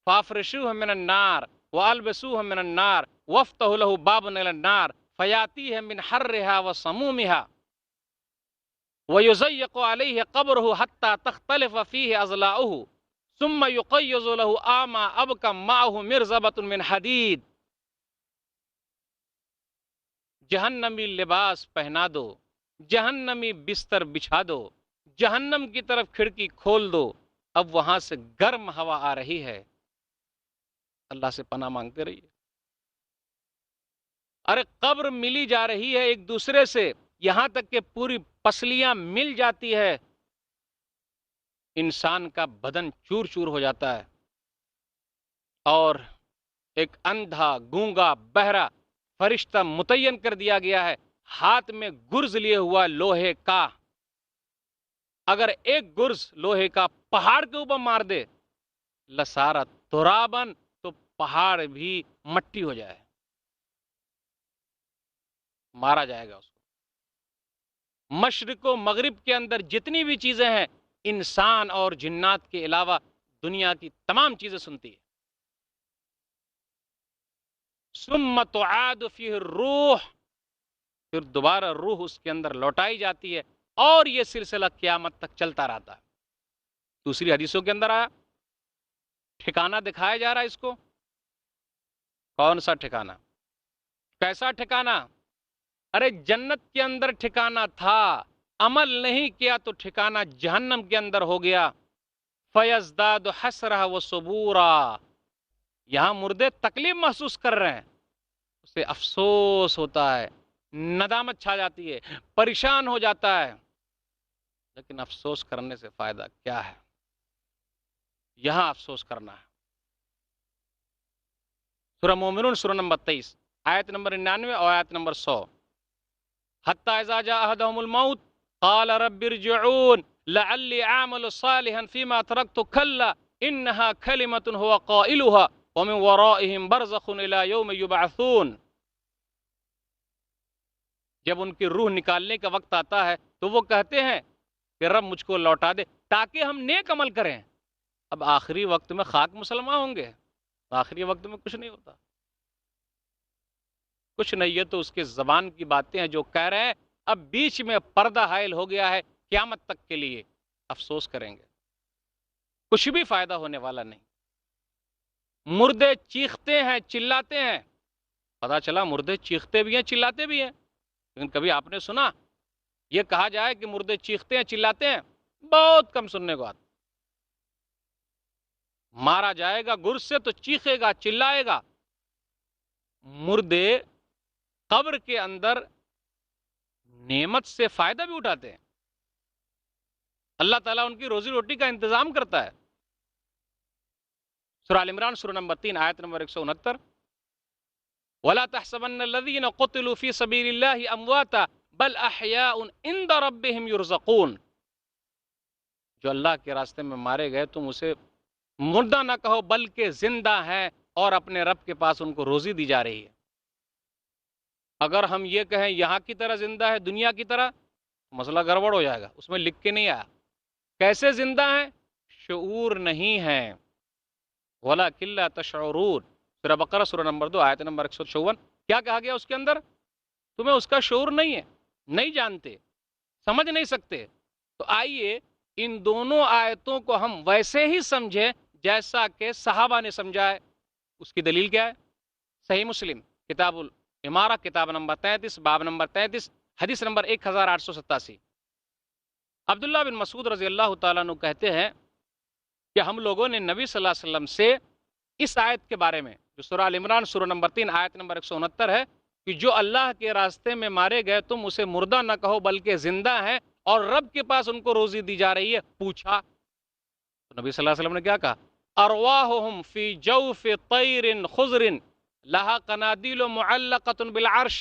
فَافْرِشُوهُ مِنَ النَّارِ وَأَلْبِسُوهُ مِنَ النَّارِ وَافْتَحُوا لَهُ بَابًا إِلَى النَّارِ فَيَأْتِيهِ مِنْ حَرِّهَا وَسَمُومِهَا وَيُضَيِّقُ عَلَيْهِ قَبْرُهُ حَتَّى تَخْتَلِفَ فِيهِ أَضْلَاعُهُ ثُمَّ يُقَيِّضُ لَهُ أَعْمَى أَبْكَمْ مَعَهُ مِرْزَبَةٌ مِنْ حَدِيدٍ، جہنمی لباس پہنا دو، جہنمی بستر بچھا دو، جہنم کی طرف کھڑکی کھول دو، اب وہاں سے گرم ہوا آ رہی ہے۔ اللہ سے پناہ مانگتے رہیے۔ ارے قبر ملی جا رہی ہے ایک دوسرے سے، یہاں تک کہ پوری پسلیاں مل جاتی ہے، انسان کا بدن چور چور ہو جاتا ہے، اور ایک اندھا، گونگا، بہرا فرشتہ متعین کر دیا گیا ہے، ہاتھ میں گرز لیے ہوا لوہے کا، اگر ایک گرز لوہے کا پہاڑ کے اوپر مار دے، لسارا ترابن، تو پہاڑ بھی مٹی ہو جائے، مارا جائے گا اس کو۔ مشرق و مغرب کے اندر جتنی بھی چیزیں ہیں، انسان اور جنات کے علاوہ دنیا کی تمام چیزیں سنتی ہے۔ ثم تعاد فیہ الروح، پھر دوبارہ روح اس کے اندر لوٹائی جاتی ہے، اور یہ سلسلہ قیامت تک چلتا رہتا ہے۔ دوسری حدیثوں کے اندر آیا، ٹھکانہ دکھایا جا رہا ہے اس کو۔ کون سا ٹھکانہ؟ کیسا ٹھکانہ؟ ارے جنت کے اندر ٹھکانہ تھا، عمل نہیں کیا تو ٹھکانہ جہنم کے اندر ہو گیا۔ فَيَزْدَادُ حَسْرَهَ وَصُبُورًا، یہاں مردے تکلیف محسوس کر رہے ہیں، اسے افسوس ہوتا ہے، ندامت چھا جاتی ہے، پریشان ہو جاتا ہے، لیکن افسوس کرنے سے فائدہ کیا ہے؟ یہاں افسوس کرنا ہے۔ سورہ مومنون سورہ نمبر 23 آیت نمبر 99 اور آیت نمبر 100۔ حَتَّى إِذَا جَاءَ أَحَدَهُمُ الْمَوْتُ قَالَ رَبِّ ارْجِعُونِ لَعَلِّي أَعْمَلُ صَالِحًا فِيمَا تَرَكْتُ كَلَّا إِنَّهَا كَلِمَةٌ هُوَ قَائِلُهَا وَمِنْ وَرَائِهِمْ بَرْزَخٌ إِلَى يَوْمِ يُبْعَثُونَ۔ جب ان کی روح نکالنے کا وقت آتا ہے تو وہ کہتے ہیں کہ رب مجھ کو لوٹا دے تاکہ ہم نیک عمل کریں۔ اب آخری وقت میں خاک مسلمان ہوں گے، آخری وقت میں کچھ نہیں ہوتا، کچھ نہیں، یہ تو اس کے زبان کی باتیں ہیں جو کہہ رہے ہیں۔ اب بیچ میں پردہ حائل ہو گیا ہے، قیامت تک کے لیے افسوس کریں گے، کچھ بھی فائدہ ہونے والا نہیں۔ مردے چیختے ہیں، چلاتے ہیں، پتا چلا مردے چیختے بھی ہیں، چلاتے بھی ہیں، لیکن کبھی آپ نے سنا یہ کہا جائے کہ مردے چیختے ہیں، چلاتے ہیں؟ بہت کم سننے کو آتا۔ مارا جائے گا گرز سے تو چیخے گا، چلائے گا۔ مردے قبر کے اندر نعمت سے فائدہ بھی اٹھاتے ہیں، اللہ تعالیٰ ان کی روزی روٹی کا انتظام کرتا ہے۔ سورہ آل عمران سورہ نمبر 3 آیت نمبر 169۔ وَلَا تَحْسَبَنَّ الَّذِينَ قُتِلُوا فِي سَبِيلِ اللَّهِ أَمْوَاتًا بَلْ أَحْيَاءٌ عِندَ رَبِّهِمْ يُرْزَقُونَ، جو اللہ کے راستے میں مارے گئے تم اسے مردہ نہ کہو بلکہ زندہ ہیں، اور اپنے رب کے پاس ان کو روزی دی جا رہی ہے۔ اگر ہم یہ کہیں یہاں کی طرح زندہ ہے، دنیا کی طرح، مسئلہ گڑبڑ ہو جائے گا، اس میں لکھ کے نہیں آیا۔ کیسے زندہ ہیں؟ شعور نہیں ہے، وَلَٰكِن لَا تَشْعُرُونَ۔ سورہ بقرہ سورہ نمبر 2 آیت نمبر 154۔ کیا کہا گیا اس کے اندر؟ تمہیں اس کا شعور نہیں ہے، نہیں جانتے، سمجھ نہیں سکتے۔ تو آئیے ان دونوں آیتوں کو ہم ویسے ہی سمجھیں جیسا کہ صحابہ نے سمجھا ہے۔ اس کی دلیل کیا ہے؟ صحیح مسلم کتاب الامارہ کتاب نمبر 33 باب نمبر 33 حدیث نمبر 1887۔ عبداللہ بن مسعود رضی اللہ تعالیٰ عنہ کہتے ہیں کہ ہم لوگوں نے نبی صلی اللہ علیہ وسلم سے اس آیت کے بارے میں، جو سورہ آل عمران سورہ نمبر 3 آیت نمبر 169 ہے، کہ جو اللہ کے راستے میں مارے گئے تم اسے مردہ نہ کہو بلکہ زندہ ہیں، اور رب کے پاس ان کو روزی دی جا رہی ہے، پوچھا تو نبی صلی اللہ علیہ وسلم نے کیا کہا؟ ارواحهم فی جوف طیر خضر لہا قنادیل معلقۃ بالعرش،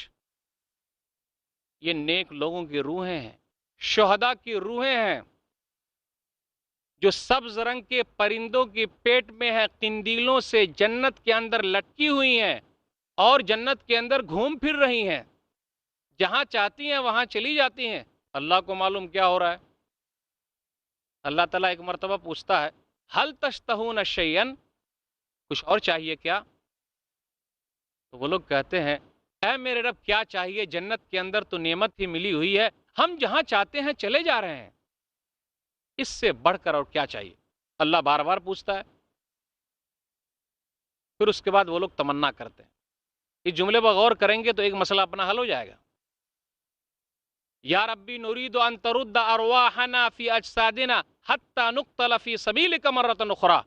یہ نیک لوگوں کی روحیں ہیں، شہداء کی روحیں ہیں، جو سبز رنگ کے پرندوں کی پیٹ میں ہے، قندیلوں سے جنت کے اندر لٹکی ہوئی ہیں، اور جنت کے اندر گھوم پھر رہی ہیں، جہاں چاہتی ہیں وہاں چلی جاتی ہیں۔ اللہ کو معلوم کیا ہو رہا ہے۔ اللہ تعالیٰ ایک مرتبہ پوچھتا ہے حل تشتہون شیئا، کچھ اور چاہیے کیا؟ تو وہ لوگ کہتے ہیں اے میرے رب کیا چاہیے، جنت کے اندر تو نعمت ہی ملی ہوئی ہے، ہم جہاں چاہتے ہیں چلے جا رہے ہیں، اس سے بڑھ کر اور کیا چاہیے؟ اللہ بار بار پوچھتا ہے۔ پھر اس کے بعد وہ لوگ تمنا کرتے ہیں۔ اس جملے پر غور کریں گے تو ایک مسئلہ اپنا حل ہو جائے گا۔ یا ربی نرید ان ترد ارواحنا فی اجسادنا حتی نقتل فی سبیلک مرۃ اخری،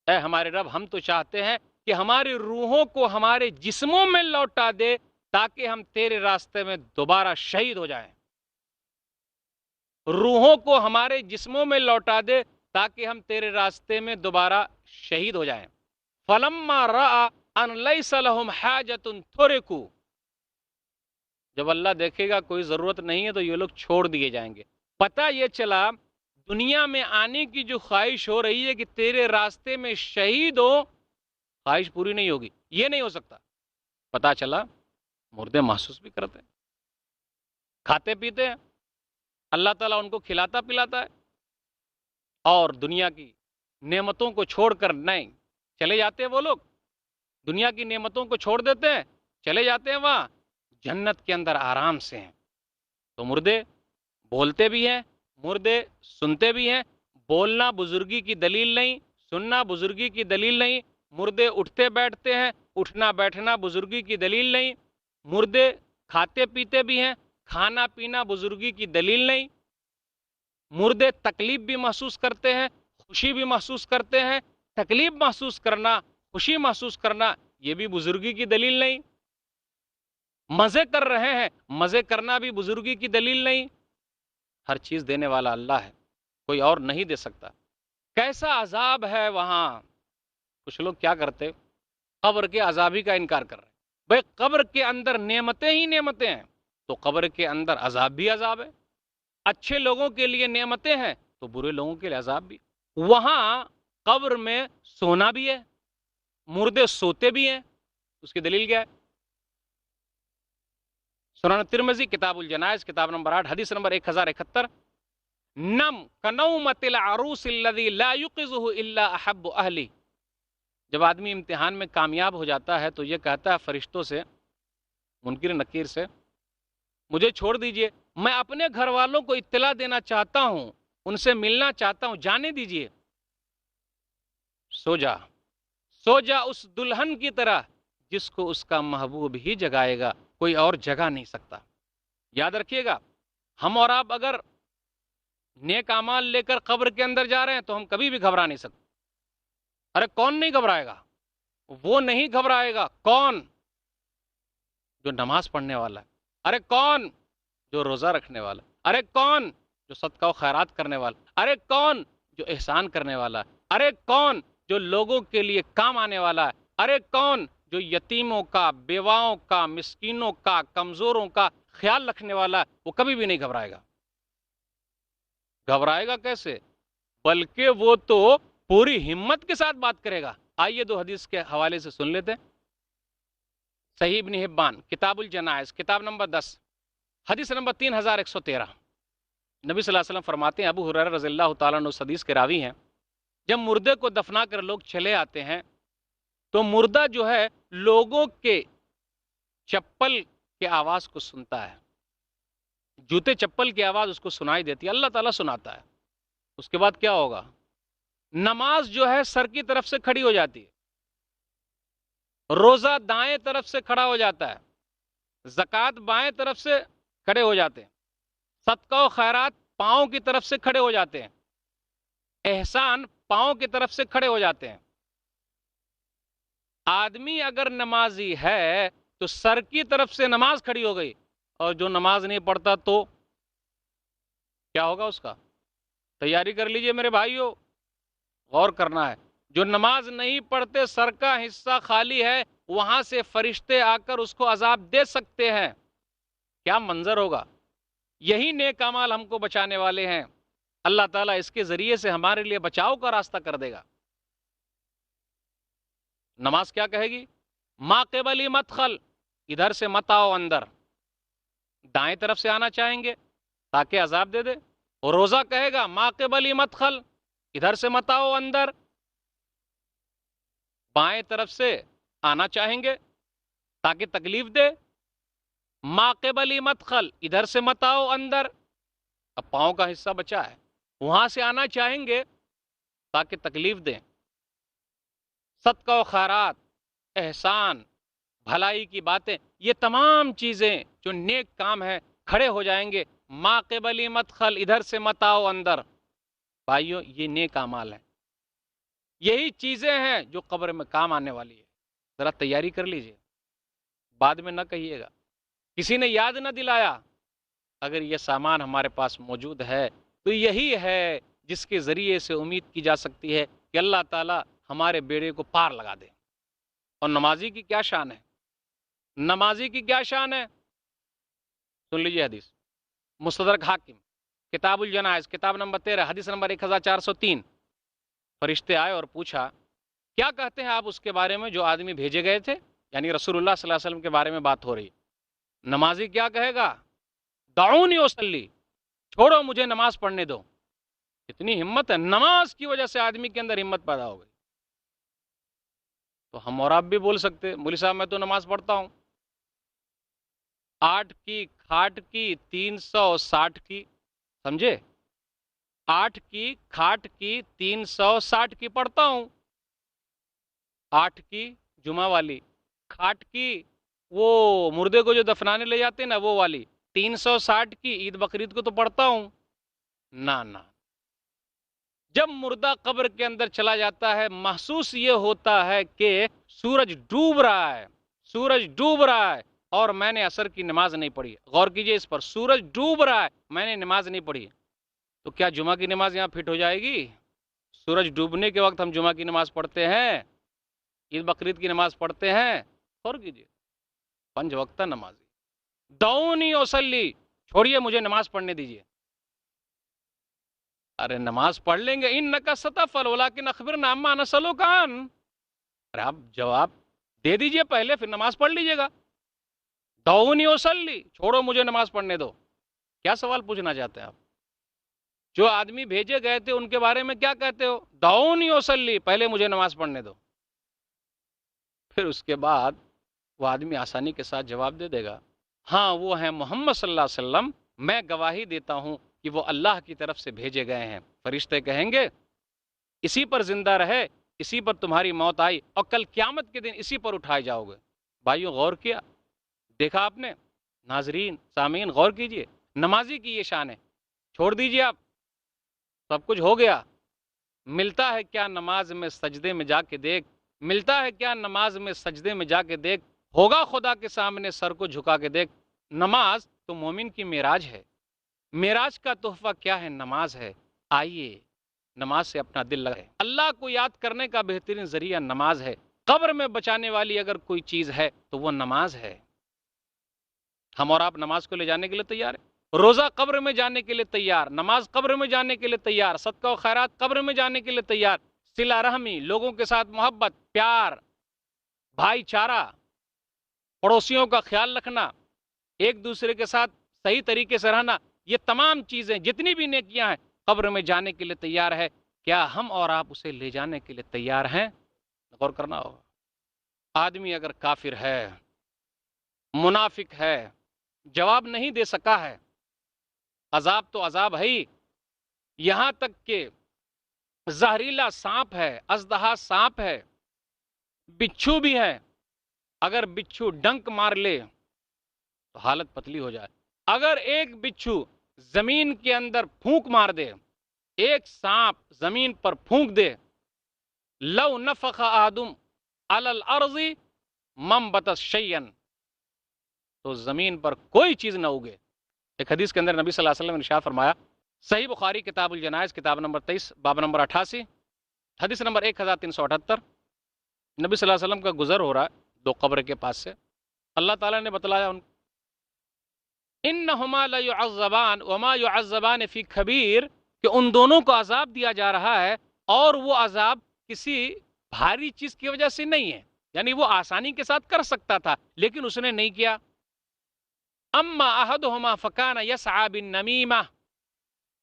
اے ہمارے رب ہم تو چاہتے ہیں کہ ہماری روحوں کو ہمارے جسموں میں لوٹا دے تاکہ ہم تیرے راستے میں دوبارہ شہید ہو جائیں، روحوں کو ہمارے جسموں میں لوٹا دے تاکہ ہم تیرے راستے میں دوبارہ شہید ہو جائیں۔ فلما رأى ان لیس لهم حاجۃ ترکوا، جب اللہ دیکھے گا کوئی ضرورت نہیں ہے تو یہ لوگ چھوڑ دیے جائیں گے، پتہ یہ چلا دنیا میں آنے کی جو خواہش ہو رہی ہے کہ تیرے راستے میں شہید ہو، خواہش پوری نہیں ہوگی، یہ نہیں ہو سکتا۔ پتہ چلا مردے محسوس بھی کرتے ہیں، کھاتے پیتے ہیں، اللہ تعالیٰ ان کو کھلاتا پلاتا ہے، اور دنیا کی نعمتوں کو چھوڑ کر نہیں چلے جاتے ہیں۔ وہ لوگ دنیا کی نعمتوں کو چھوڑ دیتے ہیں، چلے جاتے ہیں وہاں جنت کے اندر آرام سے ہیں۔ تو مردے بولتے بھی ہیں، مردے سنتے بھی ہیں۔ بولنا بزرگی کی دلیل نہیں، سننا بزرگی کی دلیل نہیں۔ مردے اٹھتے بیٹھتے ہیں، اٹھنا بیٹھنا بزرگی کی دلیل نہیں۔ مردے کھاتے پیتے بھی ہیں، کھانا پینا بزرگی کی دلیل نہیں۔ مردے تکلیف بھی محسوس کرتے ہیں، خوشی بھی محسوس کرتے ہیں۔ تکلیف محسوس کرنا، خوشی محسوس کرنا، یہ بھی بزرگی کی دلیل نہیں۔ مزے کر رہے ہیں، مزے کرنا بھی بزرگی کی دلیل نہیں۔ ہر چیز دینے والا اللہ ہے، کوئی اور نہیں دے سکتا۔ کیسا عذاب ہے وہاں! کچھ لوگ کیا کرتے، قبر کے عذاب ہی کا انکار کر رہے ہیں۔ بھئی قبر کے اندر نعمتیں ہی نعمتیں ہیں، تو قبر کے اندر عذاب بھی عذاب ہے۔ اچھے لوگوں کے لیے نعمتیں ہیں تو برے لوگوں کے لیے عذاب بھی۔ وہاں قبر میں سونا بھی ہے، مردے سوتے بھی ہیں، اس کی دلیل کیا ہے؟ سنن ترمذی کتاب الجنائز کتاب نمبر 8 حدیث نمبر 1071، نم کنومت العروس الذی لا یقظہ الا احب اہلی۔ جب آدمی امتحان میں کامیاب ہو جاتا ہے تو یہ کہتا ہے فرشتوں سے، منکر نکیر سے، مجھے چھوڑ دیجئے، میں اپنے گھر والوں کو اطلاع دینا چاہتا ہوں، ان سے ملنا چاہتا ہوں، جانے دیجئے۔ سو جا، سو جا اس دلہن کی طرح جس کو اس کا محبوب ہی جگائے گا، کوئی اور جگا نہیں سکتا۔ یاد رکھیے گا، ہم اور آپ اگر نیک اعمال لے کر قبر کے اندر جا رہے ہیں تو ہم کبھی بھی گھبرا نہیں سکتے۔ ارے کون نہیں گھبرائے گا؟ وہ نہیں گھبرائے گا۔ کون؟ جو نماز پڑھنے والا ہے۔ ارے کون؟ جو روزہ رکھنے والا۔ ارے کون؟ جو صدقہ و خیرات کرنے والا۔ ارے کون؟ جو احسان کرنے والا ہے۔ ارے کون؟ جو لوگوں کے لیے کام آنے والا ہے۔ ارے کون؟ جو یتیموں کا، بیواؤں کا، مسکینوں کا، کمزوروں کا خیال رکھنے والا ہے، وہ کبھی بھی نہیں گھبرائے گا۔ گھبرائے گا کیسے؟ بلکہ وہ تو پوری ہمت کے ساتھ بات کرے گا۔ آئیے دو حدیث کے حوالے سے سن لیتے ہیں۔ صحیح ابن حبان کتاب الجنائز کتاب نمبر 10 حدیث نمبر 3113، نبی صلی اللہ علیہ وسلم فرماتے ہیں، ابو ہریرہ رضی اللہ تعالیٰ عنہ اس حدیث کے راوی ہیں، جب مردے کو دفنا کر لوگ چلے آتے ہیں تو مردہ جو ہے لوگوں کے چپل کے آواز کو سنتا ہے، جوتے چپل کی آواز اس کو سنائی دیتی ہے، اللہ تعالیٰ سناتا ہے۔ اس کے بعد کیا ہوگا؟ نماز جو ہے سر کی طرف سے کھڑی ہو جاتی ہے، روزہ دائیں طرف سے کھڑا ہو جاتا ہے، زکوٰۃ بائیں طرف سے کھڑے ہو جاتے ہیں، صدقہ و خیرات پاؤں کی طرف سے کھڑے ہو جاتے ہیں، احسان پاؤں کی طرف سے کھڑے ہو جاتے ہیں۔ آدمی اگر نمازی ہے تو سر کی طرف سے نماز کھڑی ہو گئی، اور جو نماز نہیں پڑھتا تو کیا ہوگا اس کا؟ تیاری کر لیجئے میرے بھائیوں، غور کرنا ہے۔ جو نماز نہیں پڑھتے سر کا حصہ خالی ہے، وہاں سے فرشتے آ کر اس کو عذاب دے سکتے ہیں۔ کیا منظر ہوگا! یہی نیک اعمال ہم کو بچانے والے ہیں۔ اللہ تعالیٰ اس کے ذریعے سے ہمارے لیے بچاؤ کا راستہ کر دے گا۔ نماز کیا کہے گی؟ ما قبلی مدخل، ادھر سے مت آؤ اندر، دائیں طرف سے آنا چاہیں گے تاکہ عذاب دے دے۔ اور روزہ کہے گا ما قبلی مدخل، ادھر سے مت آؤ اندر، بائیں طرف سے آنا چاہیں گے تاکہ تکلیف دے۔ ما قبلی مدخل، ادھر سے مت آؤ اندر، اب پاؤں کا حصہ بچا ہے، وہاں سے آنا چاہیں گے تاکہ تکلیف دیں۔ صدقہ و خیرات، احسان، بھلائی کی باتیں، یہ تمام چیزیں جو نیک کام ہے کھڑے ہو جائیں گے۔ ما قبلی مدخل، ادھر سے مت آؤ اندر۔ بھائیو یہ نیک اعمال ہیں، یہی چیزیں ہیں جو قبر میں کام آنے والی ہے۔ ذرا تیاری کر لیجئے، بعد میں نہ کہیے گا کسی نے یاد نہ دلایا۔ اگر یہ سامان ہمارے پاس موجود ہے تو یہی ہے جس کے ذریعے سے امید کی جا سکتی ہے کہ اللہ تعالیٰ ہمارے بیڑے کو پار لگا دے۔ اور نمازی کی کیا شان ہے؟ نمازی کی کیا شان ہے؟ سن لیجئے حدیث، مستدرک حاکم کتاب الجنائز کتاب نمبر 13 حدیث نمبر 1403، فرشتے آئے اور پوچھا کیا کہتے ہیں آپ اس کے بارے میں جو آدمی بھیجے گئے تھے، یعنی رسول اللہ صلی اللہ علیہ وسلم کے بارے میں بات ہو رہی. نمازی کیا کہے گا؟ دعونی اصلی، چھوڑو مجھے نماز پڑھنے دو. اتنی ہمت ہے، نماز کی وجہ سے آدمی کے اندر ہمت پیدا ہو گئی. تو ہم اور آپ بھی بول سکتے مولوی صاحب میں تو نماز پڑھتا ہوں، 8 کی کھاٹ کی 360 کی، سمجھے؟ 8 کی کھاٹ کی 360 کی پڑھتا ہوں. 8 کی جمعہ والی، کھاٹ کی وہ مردے کو جو دفنانے لے جاتے ہیں نا وہ والی، 360 کی عید بقرعید کو تو پڑھتا ہوں. نہ جب مردہ قبر کے اندر چلا جاتا ہے محسوس یہ ہوتا ہے کہ سورج ڈوب رہا ہے، سورج ڈوب رہا ہے اور میں نے عصر کی نماز نہیں پڑھی. غور کیجئے اس پر، سورج ڈوب رہا ہے میں نے نماز نہیں پڑھی. تو کیا جمعہ کی نماز یہاں فٹ ہو جائے گی؟ سورج ڈوبنے کے وقت ہم جمعہ کی نماز پڑھتے ہیں، عید بقرعید کی نماز پڑھتے ہیں. غور کیجئے، 5 وقتہ نمازی. دعونی اصلی، چھوڑیے مجھے نماز پڑھنے دیجئے. ارے نماز پڑھ لیں گے، انک ستفعل ولکن اخبرنا عما نسألک عن. ارے آپ جواب دے دیجئے پہلے پھر نماز پڑھ لیجئے گا. دعونی اصلی، چھوڑو مجھے نماز پڑھنے دو. کیا سوال پوچھنا چاہتے ہیں آپ؟ جو آدمی بھیجے گئے تھے ان کے بارے میں کیا کہتے ہو؟ دعونی اصلی، پہلے مجھے نماز پڑھنے دو. پھر اس کے بعد وہ آدمی آسانی کے ساتھ جواب دے دے گا ہاں وہ ہیں محمد صلی اللہ علیہ وسلم، میں گواہی دیتا ہوں کہ وہ اللہ کی طرف سے بھیجے گئے ہیں. فرشتے کہیں گے اسی پر زندہ رہے، اسی پر تمہاری موت آئی اور کل قیامت کے دن اسی پر اٹھائے جاؤ گے. بھائیو غور کیا، دیکھا آپ نے؟ ناظرین سامعین غور کیجئے، نمازی کی یہ شان ہے. چھوڑ دیجئے آپ، سب کچھ ہو گیا. ملتا ہے کیا نماز میں سجدے میں جا کے دیکھ، ملتا ہے کیا نماز میں سجدے میں جا کے دیکھ، ہوگا خدا کے سامنے سر کو جھکا کے دیکھ. نماز تو مومن کی معراج ہے. معراج کا تحفہ کیا ہے؟ نماز ہے. آئیے نماز سے اپنا دل لگائے. اللہ کو یاد کرنے کا بہترین ذریعہ نماز ہے. قبر میں بچانے والی اگر کوئی چیز ہے تو وہ نماز ہے. ہم اور آپ نماز کو لے جانے کے لیے تیار ہیں. روزہ قبر میں جانے کے لیے تیار، نماز قبر میں جانے کے لیے تیار، صدقہ و خیرات قبر میں جانے کے لیے تیار. صلہ رحمی، لوگوں کے ساتھ محبت، پیار، بھائی چارہ، پڑوسیوں کا خیال رکھنا، ایک دوسرے کے ساتھ صحیح طریقے سے رہنا، یہ تمام چیزیں جتنی بھی نیکیاں ہیں قبر میں جانے کے لیے تیار ہے. کیا ہم اور آپ اسے لے جانے کے لیے تیار ہیں؟ غور کرنا ہوگا. آدمی اگر کافر ہے، منافق ہے، جواب نہیں دے سکا ہے، عذاب تو عذاب ہے ہی، یہاں تک کہ زہریلا سانپ ہے، اژدہا سانپ ہے، بچھو بھی ہے. اگر بچھو ڈنک مار لے تو حالت پتلی ہو جائے. اگر ایک بچھو زمین کے اندر پھونک مار دے، ایک سانپ زمین پر پھونک دے، لو نفخ آدم علی الارض منبت شیئا، تو زمین پر کوئی چیز نہ اگے. ایک حدیث کے اندر نبی صلی اللہ علیہ وسلم نے ارشاد فرمایا، صحیح بخاری کتاب الجنائز کتاب نمبر 23 باب نمبر 88 حدیث نمبر 1378، نبی صلی اللہ علیہ وسلم کا گزر ہو رہا ہے 2 قبر کے پاس سے. اللہ تعالیٰ نے بتلایا ان انہما لیعذبان وما یعذبان فی کبیر، کہ ان دونوں کو عذاب دیا جا رہا ہے اور وہ عذاب کسی بھاری چیز کی وجہ سے نہیں ہے، یعنی وہ آسانی کے ساتھ کر سکتا تھا لیکن اس نے نہیں کیا. اما احدہما فکان یسعی بالنمیمہ،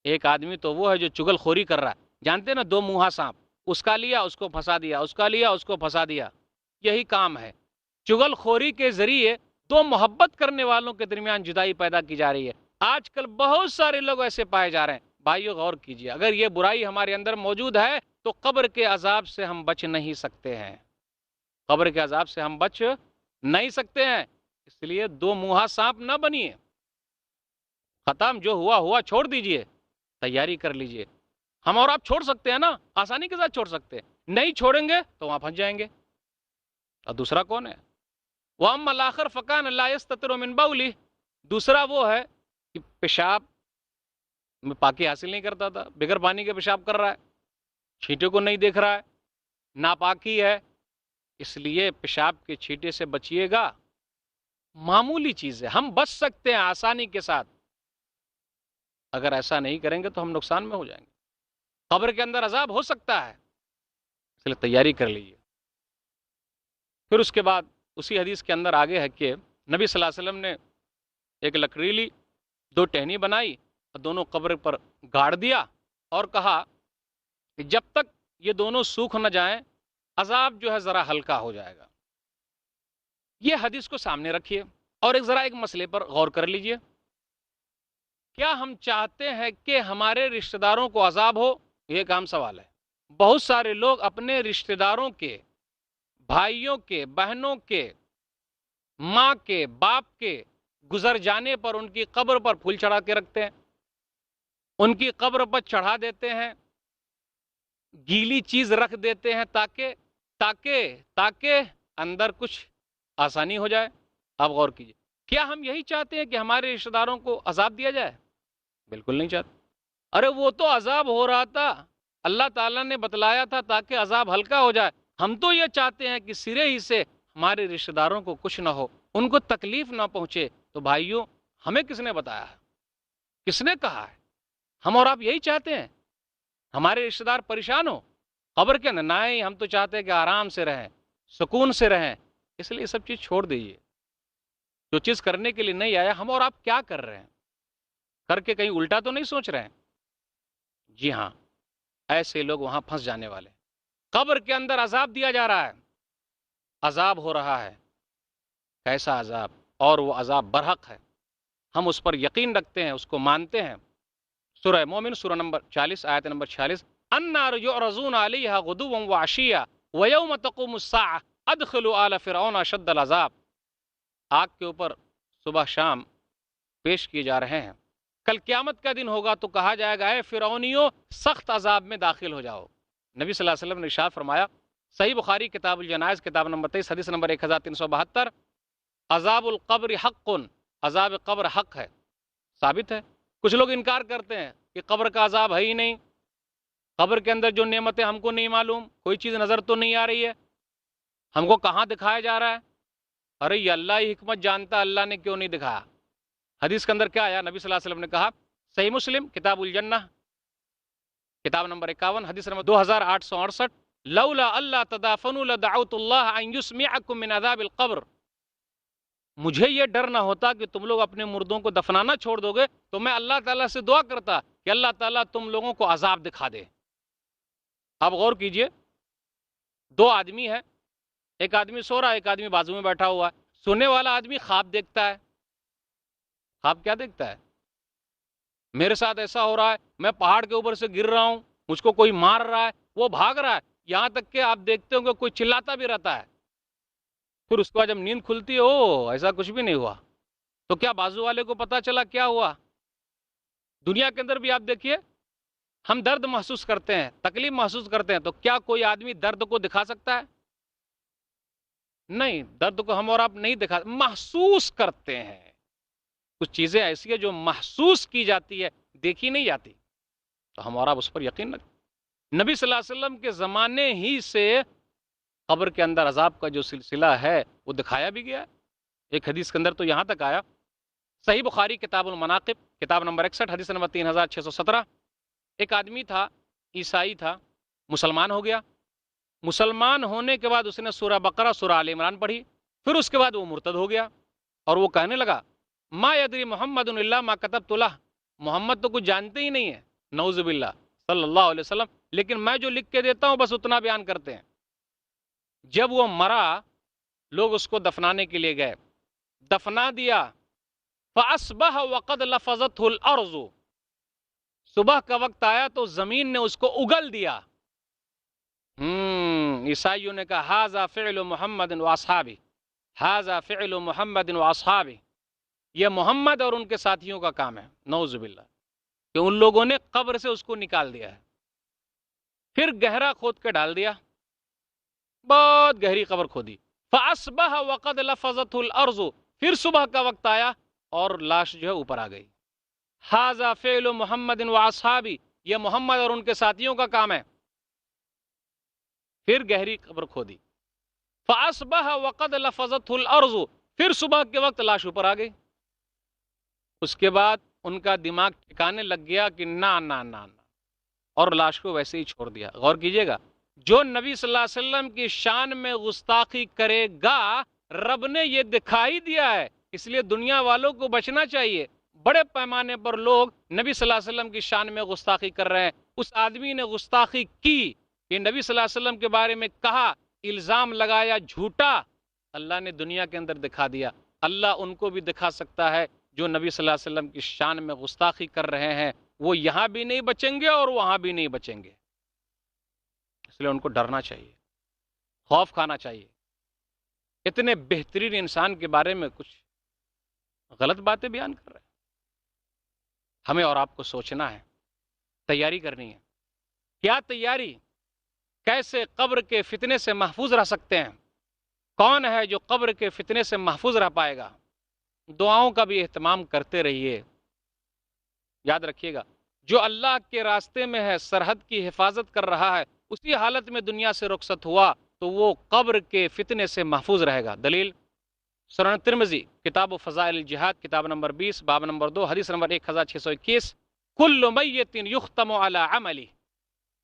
ایک آدمی تو وہ ہے جو چگل خوری کر رہا ہے. جانتے نا 2 منہا سانپ، اس کا لیا اس کو پھنسا دیا، اس کا لیا اس کو پھنسا دیا. یہی کام ہے. چگل خوری کے ذریعے 2 محبت کرنے والوں کے درمیان جدائی پیدا کی جا رہی ہے. آج کل بہت سارے لوگ ایسے پائے جا رہے ہیں. بھائیو غور کیجئے، اگر یہ برائی ہمارے اندر موجود ہے تو قبر کے عذاب سے ہم بچ نہیں سکتے ہیں. قبر کے عذاب سے ہم بچ نہیں سکتے ہیں. اس لیے 2 منہا سانپ نہ بنیے. ختم، جو ہوا ہوا، چھوڑ دیجئے، تیاری کر لیجئے. ہم اور آپ چھوڑ سکتے ہیں نا، آسانی کے ساتھ چھوڑ سکتے ہیں. نہیں چھوڑیں گے تو وہاں پھنس جائیں گے. اور دوسرا کون ہے؟ وَأَمَّا الْآخَرُ فَكَانَ لَا يَسْتَتِرُ مِنْ بَوْلِهِ، دوسرا وہ ہے کہ پیشاب میں پاکی حاصل نہیں کرتا تھا، بغیر پانی کے پیشاب کر رہا ہے، چھینٹے کو نہیں دیکھ رہا ہے، ناپاکی ہے. اس لیے پیشاب کے چھینٹے سے بچیے گا. معمولی چیز ہے، ہم بچ سکتے ہیں آسانی کے ساتھ. اگر ایسا نہیں کریں گے تو ہم نقصان میں ہو جائیں گے. قبر کے اندر عذاب ہو سکتا ہے، اس لیے تیاری کر لیجیے. پھر اس کے بعد اسی حدیث کے اندر آگے ہے کہ نبی صلی اللہ علیہ وسلم نے ایک لکڑی لی، 2 ٹہنی بنائی اور دونوں قبر پر گاڑ دیا اور کہا کہ جب تک یہ دونوں سوکھ نہ جائیں عذاب جو ہے ذرا ہلکا ہو جائے گا. یہ حدیث کو سامنے رکھیے اور ایک مسئلے پر غور کر لیجئے. کیا ہم چاہتے ہیں کہ ہمارے رشتہ داروں کو عذاب ہو؟ یہ ایک عام سوال ہے. بہت سارے لوگ اپنے رشتہ داروں کے، بھائیوں کے، بہنوں کے، ماں کے، باپ کے گزر جانے پر ان کی قبر پر پھول چڑھا کے رکھتے ہیں، ان کی قبر پر چڑھا دیتے ہیں، گیلی چیز رکھ دیتے ہیں تاکہ اندر کچھ آسانی ہو جائے. آپ غور کیجئے، کیا ہم یہی چاہتے ہیں کہ ہمارے رشتہ داروں کو عذاب دیا جائے؟ بالکل نہیں چاہتے. ارے وہ تو عذاب ہو رہا تھا، اللہ تعالیٰ نے بتلایا تھا تاکہ عذاب ہلکا ہو جائے. ہم تو یہ چاہتے ہیں کہ سرے ہی سے ہمارے رشتہ داروں کو کچھ نہ ہو، ان کو تکلیف نہ پہنچے. تو بھائیوں، ہمیں کس نے بتایا ہے؟ کس نے کہا ہے؟ ہم اور آپ یہی چاہتے ہیں ہمارے رشتہ دار پریشان ہو قبر کے اندر؟ نہیں، ہم تو چاہتے ہیں کہ آرام سے رہیں، سکون سے رہیں. اس لیے یہ سب چیز چھوڑ دیجیے. جو چیز کرنے کے لیے نہیں آیا، ہم اور آپ کیا کر رہے ہیں؟ کر کے کہیں الٹا تو نہیں سوچ رہے ہیں؟ جی ہاں، ایسے لوگ وہاں پھنس جانے والے. قبر کے اندر عذاب دیا جا رہا ہے، عذاب ہو رہا ہے. کیسا عذاب؟ اور وہ عذاب برحق ہے. ہم اس پر یقین رکھتے ہیں، اس کو مانتے ہیں. سورہ مومن سورہ نمبر 40 آیت نمبر 46، النار یعرضون علیہا غدوا وعشیا ویوم تقوم الساعہ ادخلوا آل فرعون اشد العذاب. آگ کے اوپر صبح شام پیش کیے جا رہے ہیں. کل قیامت کا دن ہوگا تو کہا جائے گا اے فرعونیوں، سخت عذاب میں داخل ہو جاؤ. نبی صلی اللہ علیہ وسلم نے ارشاد فرمایا، صحیح بخاری کتاب الجنائز کتاب نمبر 23 حدیث نمبر 1372، عذاب القبر حق، عذاب قبر حق ہے، ثابت ہے. کچھ لوگ انکار کرتے ہیں کہ قبر کا عذاب ہے ہی نہیں، قبر کے اندر جو نعمتیں ہم کو نہیں معلوم، کوئی چیز نظر تو نہیں آ رہی ہے، ہم کو کہاں دکھایا جا رہا ہے. ارے یہ اللہ ہی حکمت جانتا، اللہ نے کیوں نہیں دکھایا؟ حدیث کے اندر کیا آیا؟ نبی صلی اللہ علیہ وسلم نے کہا، صحیح مسلم کتاب الجنہ کتاب نمبر 51 حدیث نمبر 2868، لولا اللہ تدافنوا لدعوت اللہ ان یسمعکم من عذاب القبر. مجھے یہ ڈر نہ ہوتا کہ تم لوگ اپنے مردوں کو دفنانا چھوڑ دو گے تو میں اللہ تعالیٰ سے دعا کرتا کہ اللہ تعالیٰ تم لوگوں کو عذاب دکھا دے. آپ غور کیجئے، 2 آدمی ہے، ایک آدمی سو رہا ہے، ایک آدمی بازو میں بیٹھا ہوا ہے. سونے والا آدمی خواب دیکھتا ہے. خواب کیا دیکھتا ہے؟ میرے ساتھ ایسا ہو رہا ہے، میں پہاڑ کے اوپر سے گر رہا ہوں، مجھ کو کوئی مار رہا ہے، وہ بھاگ رہا ہے، یہاں تک کہ آپ دیکھتے ہوں کہ کوئی چلاتا بھی رہتا ہے. پھر اس کے بعد جب نیند کھلتی ہے، او ایسا کچھ بھی نہیں ہوا. تو کیا بازو والے کو پتا چلا کیا ہوا؟ دنیا کے اندر بھی آپ دیکھیے، ہم درد محسوس کرتے ہیں، تکلیف محسوس کرتے ہیں، تو کیا کوئی آدمی درد کو دکھا سکتا ہے؟ نہیں، درد کو ہم اور آپ نہیں دکھا، محسوس کرتے ہیں. کچھ چیزیں ایسی ہیں جو محسوس کی جاتی ہے، دیکھی نہیں جاتی. تو ہم اور آپ اس پر یقین رکھیں. نبی صلی اللہ علیہ وسلم کے زمانے ہی سے قبر کے اندر عذاب کا جو سلسلہ ہے وہ دکھایا بھی گیا. ایک حدیث کے اندر تو یہاں تک آیا، صحیح بخاری کتاب المناقب کتاب نمبر 61 حدیث نمبر 3617، ایک آدمی تھا، عیسائی تھا، مسلمان ہو گیا. مسلمان ہونے کے بعد اس نے سورہ بقرہ، سورہ آل عمران پڑھی. پھر اس کے بعد وہ مرتد ہو گیا اور وہ کہنے لگا، ما یدری محمد الا ما کتبت لہ، محمد تو کچھ جانتے ہی نہیں ہے، نعوذ باللہ صلی اللہ علیہ وسلم، لیکن میں جو لکھ کے دیتا ہوں بس اتنا بیان کرتے ہیں. جب وہ مرا، لوگ اس کو دفنانے کے لیے گئے، دفنا دیا. فَأَصْبَحَ وَقَدْ لَفَظَتْهُ الْأَرْضُ، صبح کا وقت آیا تو زمین نے اس کو اگل دیا. عیسائیوں نے کہا، هَذَا فِعْلُ مُحَمَّدٍ وَأَصْحَابِهِ، هَذَا فِعْلُ مُحَمَّدٍ وَأَصْحَابِهِ، یہ محمد اور ان کے ساتھیوں کا کام ہے. نعوذ باللہ، کہ ان لوگوں نے قبر سے اس کو نکال دیا ہے، پھر گہرا کھود کے ڈال دیا، بہت گہری قبر کھودی. فَأَصْبَحَ وَقَدْ لَفَظَتْهُ الْأَرْضُ، پھر صبح کا وقت آیا اور لاش جو ہے اوپر آ گئی. هَذَا فِعْلُ مُحَمَّدٍ وَأَصْحَابِهِ، یہ محمد اور ان کے ساتھیوں کا کام ہے. پھر گہری قبر کھودی. فَأَصْبَحَ وَقَدْ لَفَظَتْهُ الْأَرْضُ، پھر صبح کے وقت لاش اوپر آ گئی. اس کے بعد ان کا دماغ ٹھکانے لگ گیا کہ نا نا نا نا، اور لاش کو ویسے ہی چھوڑ دیا۔ غور کیجئے گا، جو نبی صلی اللہ علیہ وسلم کی شان میں گستاخی کرے گا رب نے یہ دکھائی دیا ہے، اس لیے دنیا والوں کو بچنا چاہیے۔ بڑے پیمانے پر لوگ نبی صلی اللہ علیہ وسلم کی شان میں گستاخی کر رہے ہیں۔ اس آدمی نے گستاخی کی کہ نبی صلی اللہ علیہ وسلم کے بارے میں کہا، الزام لگایا جھوٹا، اللہ نے دنیا کے اندر دکھا دیا۔ اللہ ان کو بھی دکھا سکتا ہے جو نبی صلی اللہ علیہ وسلم کی شان میں گستاخی کر رہے ہیں، وہ یہاں بھی نہیں بچیں گے اور وہاں بھی نہیں بچیں گے۔ اس لیے ان کو ڈرنا چاہیے، خوف کھانا چاہیے۔ اتنے بہترین انسان کے بارے میں کچھ غلط باتیں بیان کر رہے ہیں۔ ہمیں اور آپ کو سوچنا ہے، تیاری کرنی ہے۔ کیا تیاری؟ کیسے قبر کے فتنے سے محفوظ رہ سکتے ہیں؟ کون ہے جو قبر کے فتنے سے محفوظ رہ پائے گا؟ دعاؤں کا بھی اہتمام کرتے رہیے۔ یاد رکھیے گا، جو اللہ کے راستے میں ہے، سرحد کی حفاظت کر رہا ہے، اسی حالت میں دنیا سے رخصت ہوا تو وہ قبر کے فتنے سے محفوظ رہے گا۔ دلیل سنن ترمذی کتاب و فضائل الجہاد کتاب نمبر 20 باب نمبر 2 حدیث نمبر 1621، کل میت یختم علی عملی،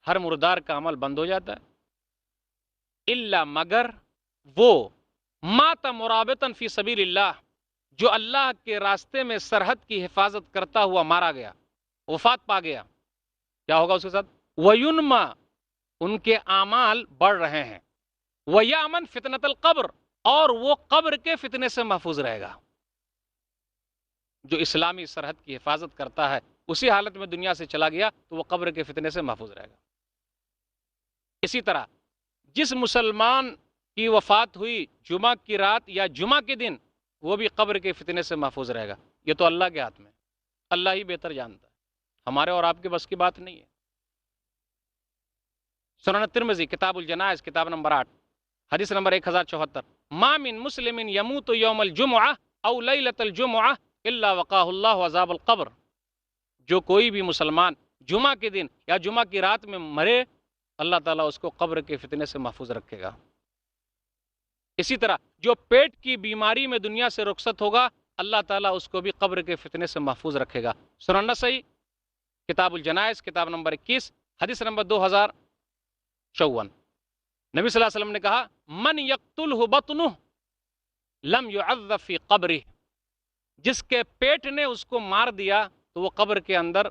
ہر مردار کا عمل بند ہو جاتا ہے الا مگر وہ مات مرابطا فی سبیل اللہ، جو اللہ کے راستے میں سرحد کی حفاظت کرتا ہوا مارا گیا، وفات پا گیا، کیا ہوگا اس کے ساتھ؟ وینما، ان کے اعمال بڑھ رہے ہیں، ویامن فتنۃ القبر، اور وہ قبر کے فتنے سے محفوظ رہے گا۔ جو اسلامی سرحد کی حفاظت کرتا ہے اسی حالت میں دنیا سے چلا گیا تو وہ قبر کے فتنے سے محفوظ رہے گا۔ اسی طرح جس مسلمان کی وفات ہوئی جمعہ کی رات یا جمعہ کے دن، وہ بھی قبر کے فتنے سے محفوظ رہے گا۔ یہ تو اللہ کے ہاتھ میں، اللہ ہی بہتر جانتا ہے، ہمارے اور آپ کے بس کی بات نہیں ہے۔ سنن ترمذی کتاب الجنائز کتاب نمبر 8 حدیث نمبر 1074، ما من مسلم یموت یوم الجمعہ او لیلۃ الجمعہ الا وقاہ اللہ عذاب القبر، جو کوئی بھی مسلمان جمعہ کے دن یا جمعہ کی رات میں مرے، اللہ تعالیٰ اس کو قبر کے فتنے سے محفوظ رکھے گا۔ اسی طرح جو پیٹ کی بیماری میں دنیا سے رخصت ہوگا، اللہ تعالیٰ اس کو بھی قبر کے فتنے سے محفوظ رکھے گا۔ سنن نسائی کتاب الجنائز کتاب نمبر 21 حدیث نمبر 2054، نبی صلی اللہ علیہ وسلم نے کہا، من یقتلہ بطنہ لم یعذب فی قبرہ، جس کے پیٹ نے اس کو مار دیا تو وہ قبر کے اندر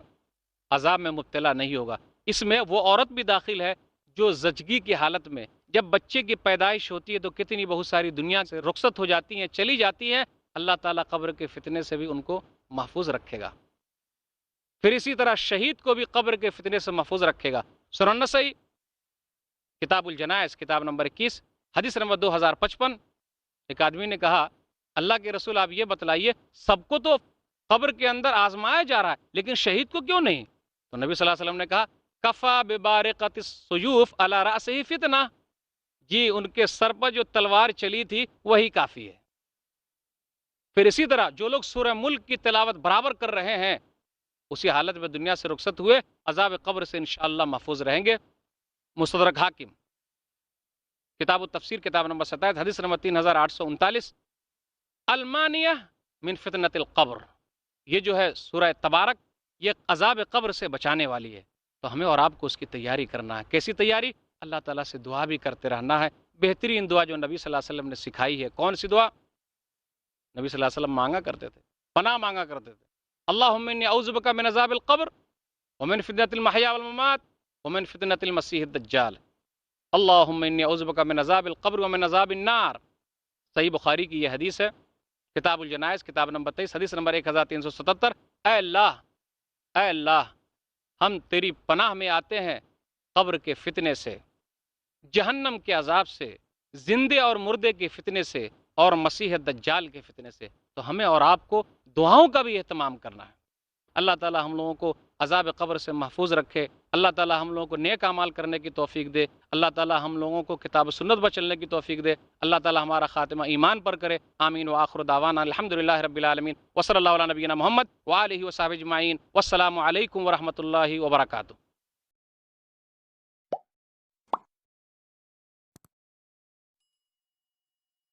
عذاب میں مبتلا نہیں ہوگا۔ اس میں وہ عورت بھی داخل ہے جو زچگی کی حالت میں، جب بچے کی پیدائش ہوتی ہے تو کتنی بہت ساری دنیا سے رخصت ہو جاتی ہیں، چلی جاتی ہیں، اللہ تعالیٰ قبر کے فتنے سے بھی ان کو محفوظ رکھے گا۔ پھر اسی طرح شہید کو بھی قبر کے فتنے سے محفوظ رکھے گا۔ سنن نسائی کتاب الجنائز کتاب نمبر 21 حدیث نمبر 2055، ایک آدمی نے کہا، اللہ کے رسول آپ یہ بتلائیے، سب کو تو قبر کے اندر آزمایا جا رہا ہے لیکن شہید کو کیوں نہیں؟ تو نبی صلی اللہ علیہ وسلم نے کہا، کفا ببارقۃ السیوف علی رأسہ فتنہ، جی ان کے سر پر جو تلوار چلی تھی وہی کافی ہے۔ پھر اسی طرح جو لوگ سورہ ملک کی تلاوت برابر کر رہے ہیں، اسی حالت میں دنیا سے رخصت ہوئے، عذاب قبر سے انشاءاللہ محفوظ رہیں گے۔ مستدرک حاکم کتاب التفسیر کتاب نمبر 27 حدیث نمبر 3839، المانیہ من فتنۃ القبر، یہ جو ہے سورہ تبارک، یہ عذاب قبر سے بچانے والی ہے، تو ہمیں اور آپ کو اس کی تیاری کرنا ہے۔ کیسی تیاری؟ اللہ تعالیٰ سے دعا بھی کرتے رہنا ہے۔ بہترین دعا جو نبی صلی اللہ علیہ وسلم نے سکھائی ہے، کون سی دعا؟ نبی صلی اللہ علیہ وسلم مانگا کرتے تھے، پناہ مانگا کرتے تھے، اللہم انی اعوذ بک من عذاب القبر ومن فتنۃ المحیا والممات ومن فتنۃ المسیح الدجال، اللہم انی اعوذ بک من عذاب القبر ومن عذاب النار۔ صحیح بخاری کی یہ حدیث ہے، کتاب الجنائز کتاب نمبر 23 حدیث نمبر 1377، اے اللہ ہم تیری پناہ میں آتے ہیں قبر کے فتنے سے، جہنم کے عذاب سے، زندے اور مردے کے فتنے سے، اور مسیح دجال کے فتنے سے۔ تو ہمیں اور آپ کو دعاؤں کا بھی اہتمام کرنا ہے۔ اللہ تعالی ہم لوگوں کو عذاب قبر سے محفوظ رکھے، اللہ تعالی ہم لوگوں کو نیک اعمال کرنے کی توفیق دے، اللہ تعالی ہم لوگوں کو کتاب و سنت پر چلنے کی توفیق دے، اللہ تعالی ہمارا خاتمہ ایمان پر کرے، آمین وآخر دعوانا الحمدللہ رب العالمین، وصلی اللہ علی نبینا محمد وآلہ وصحبہ اجمعین، والسلام علیکم ورحمۃ اللہ وبرکاتہ۔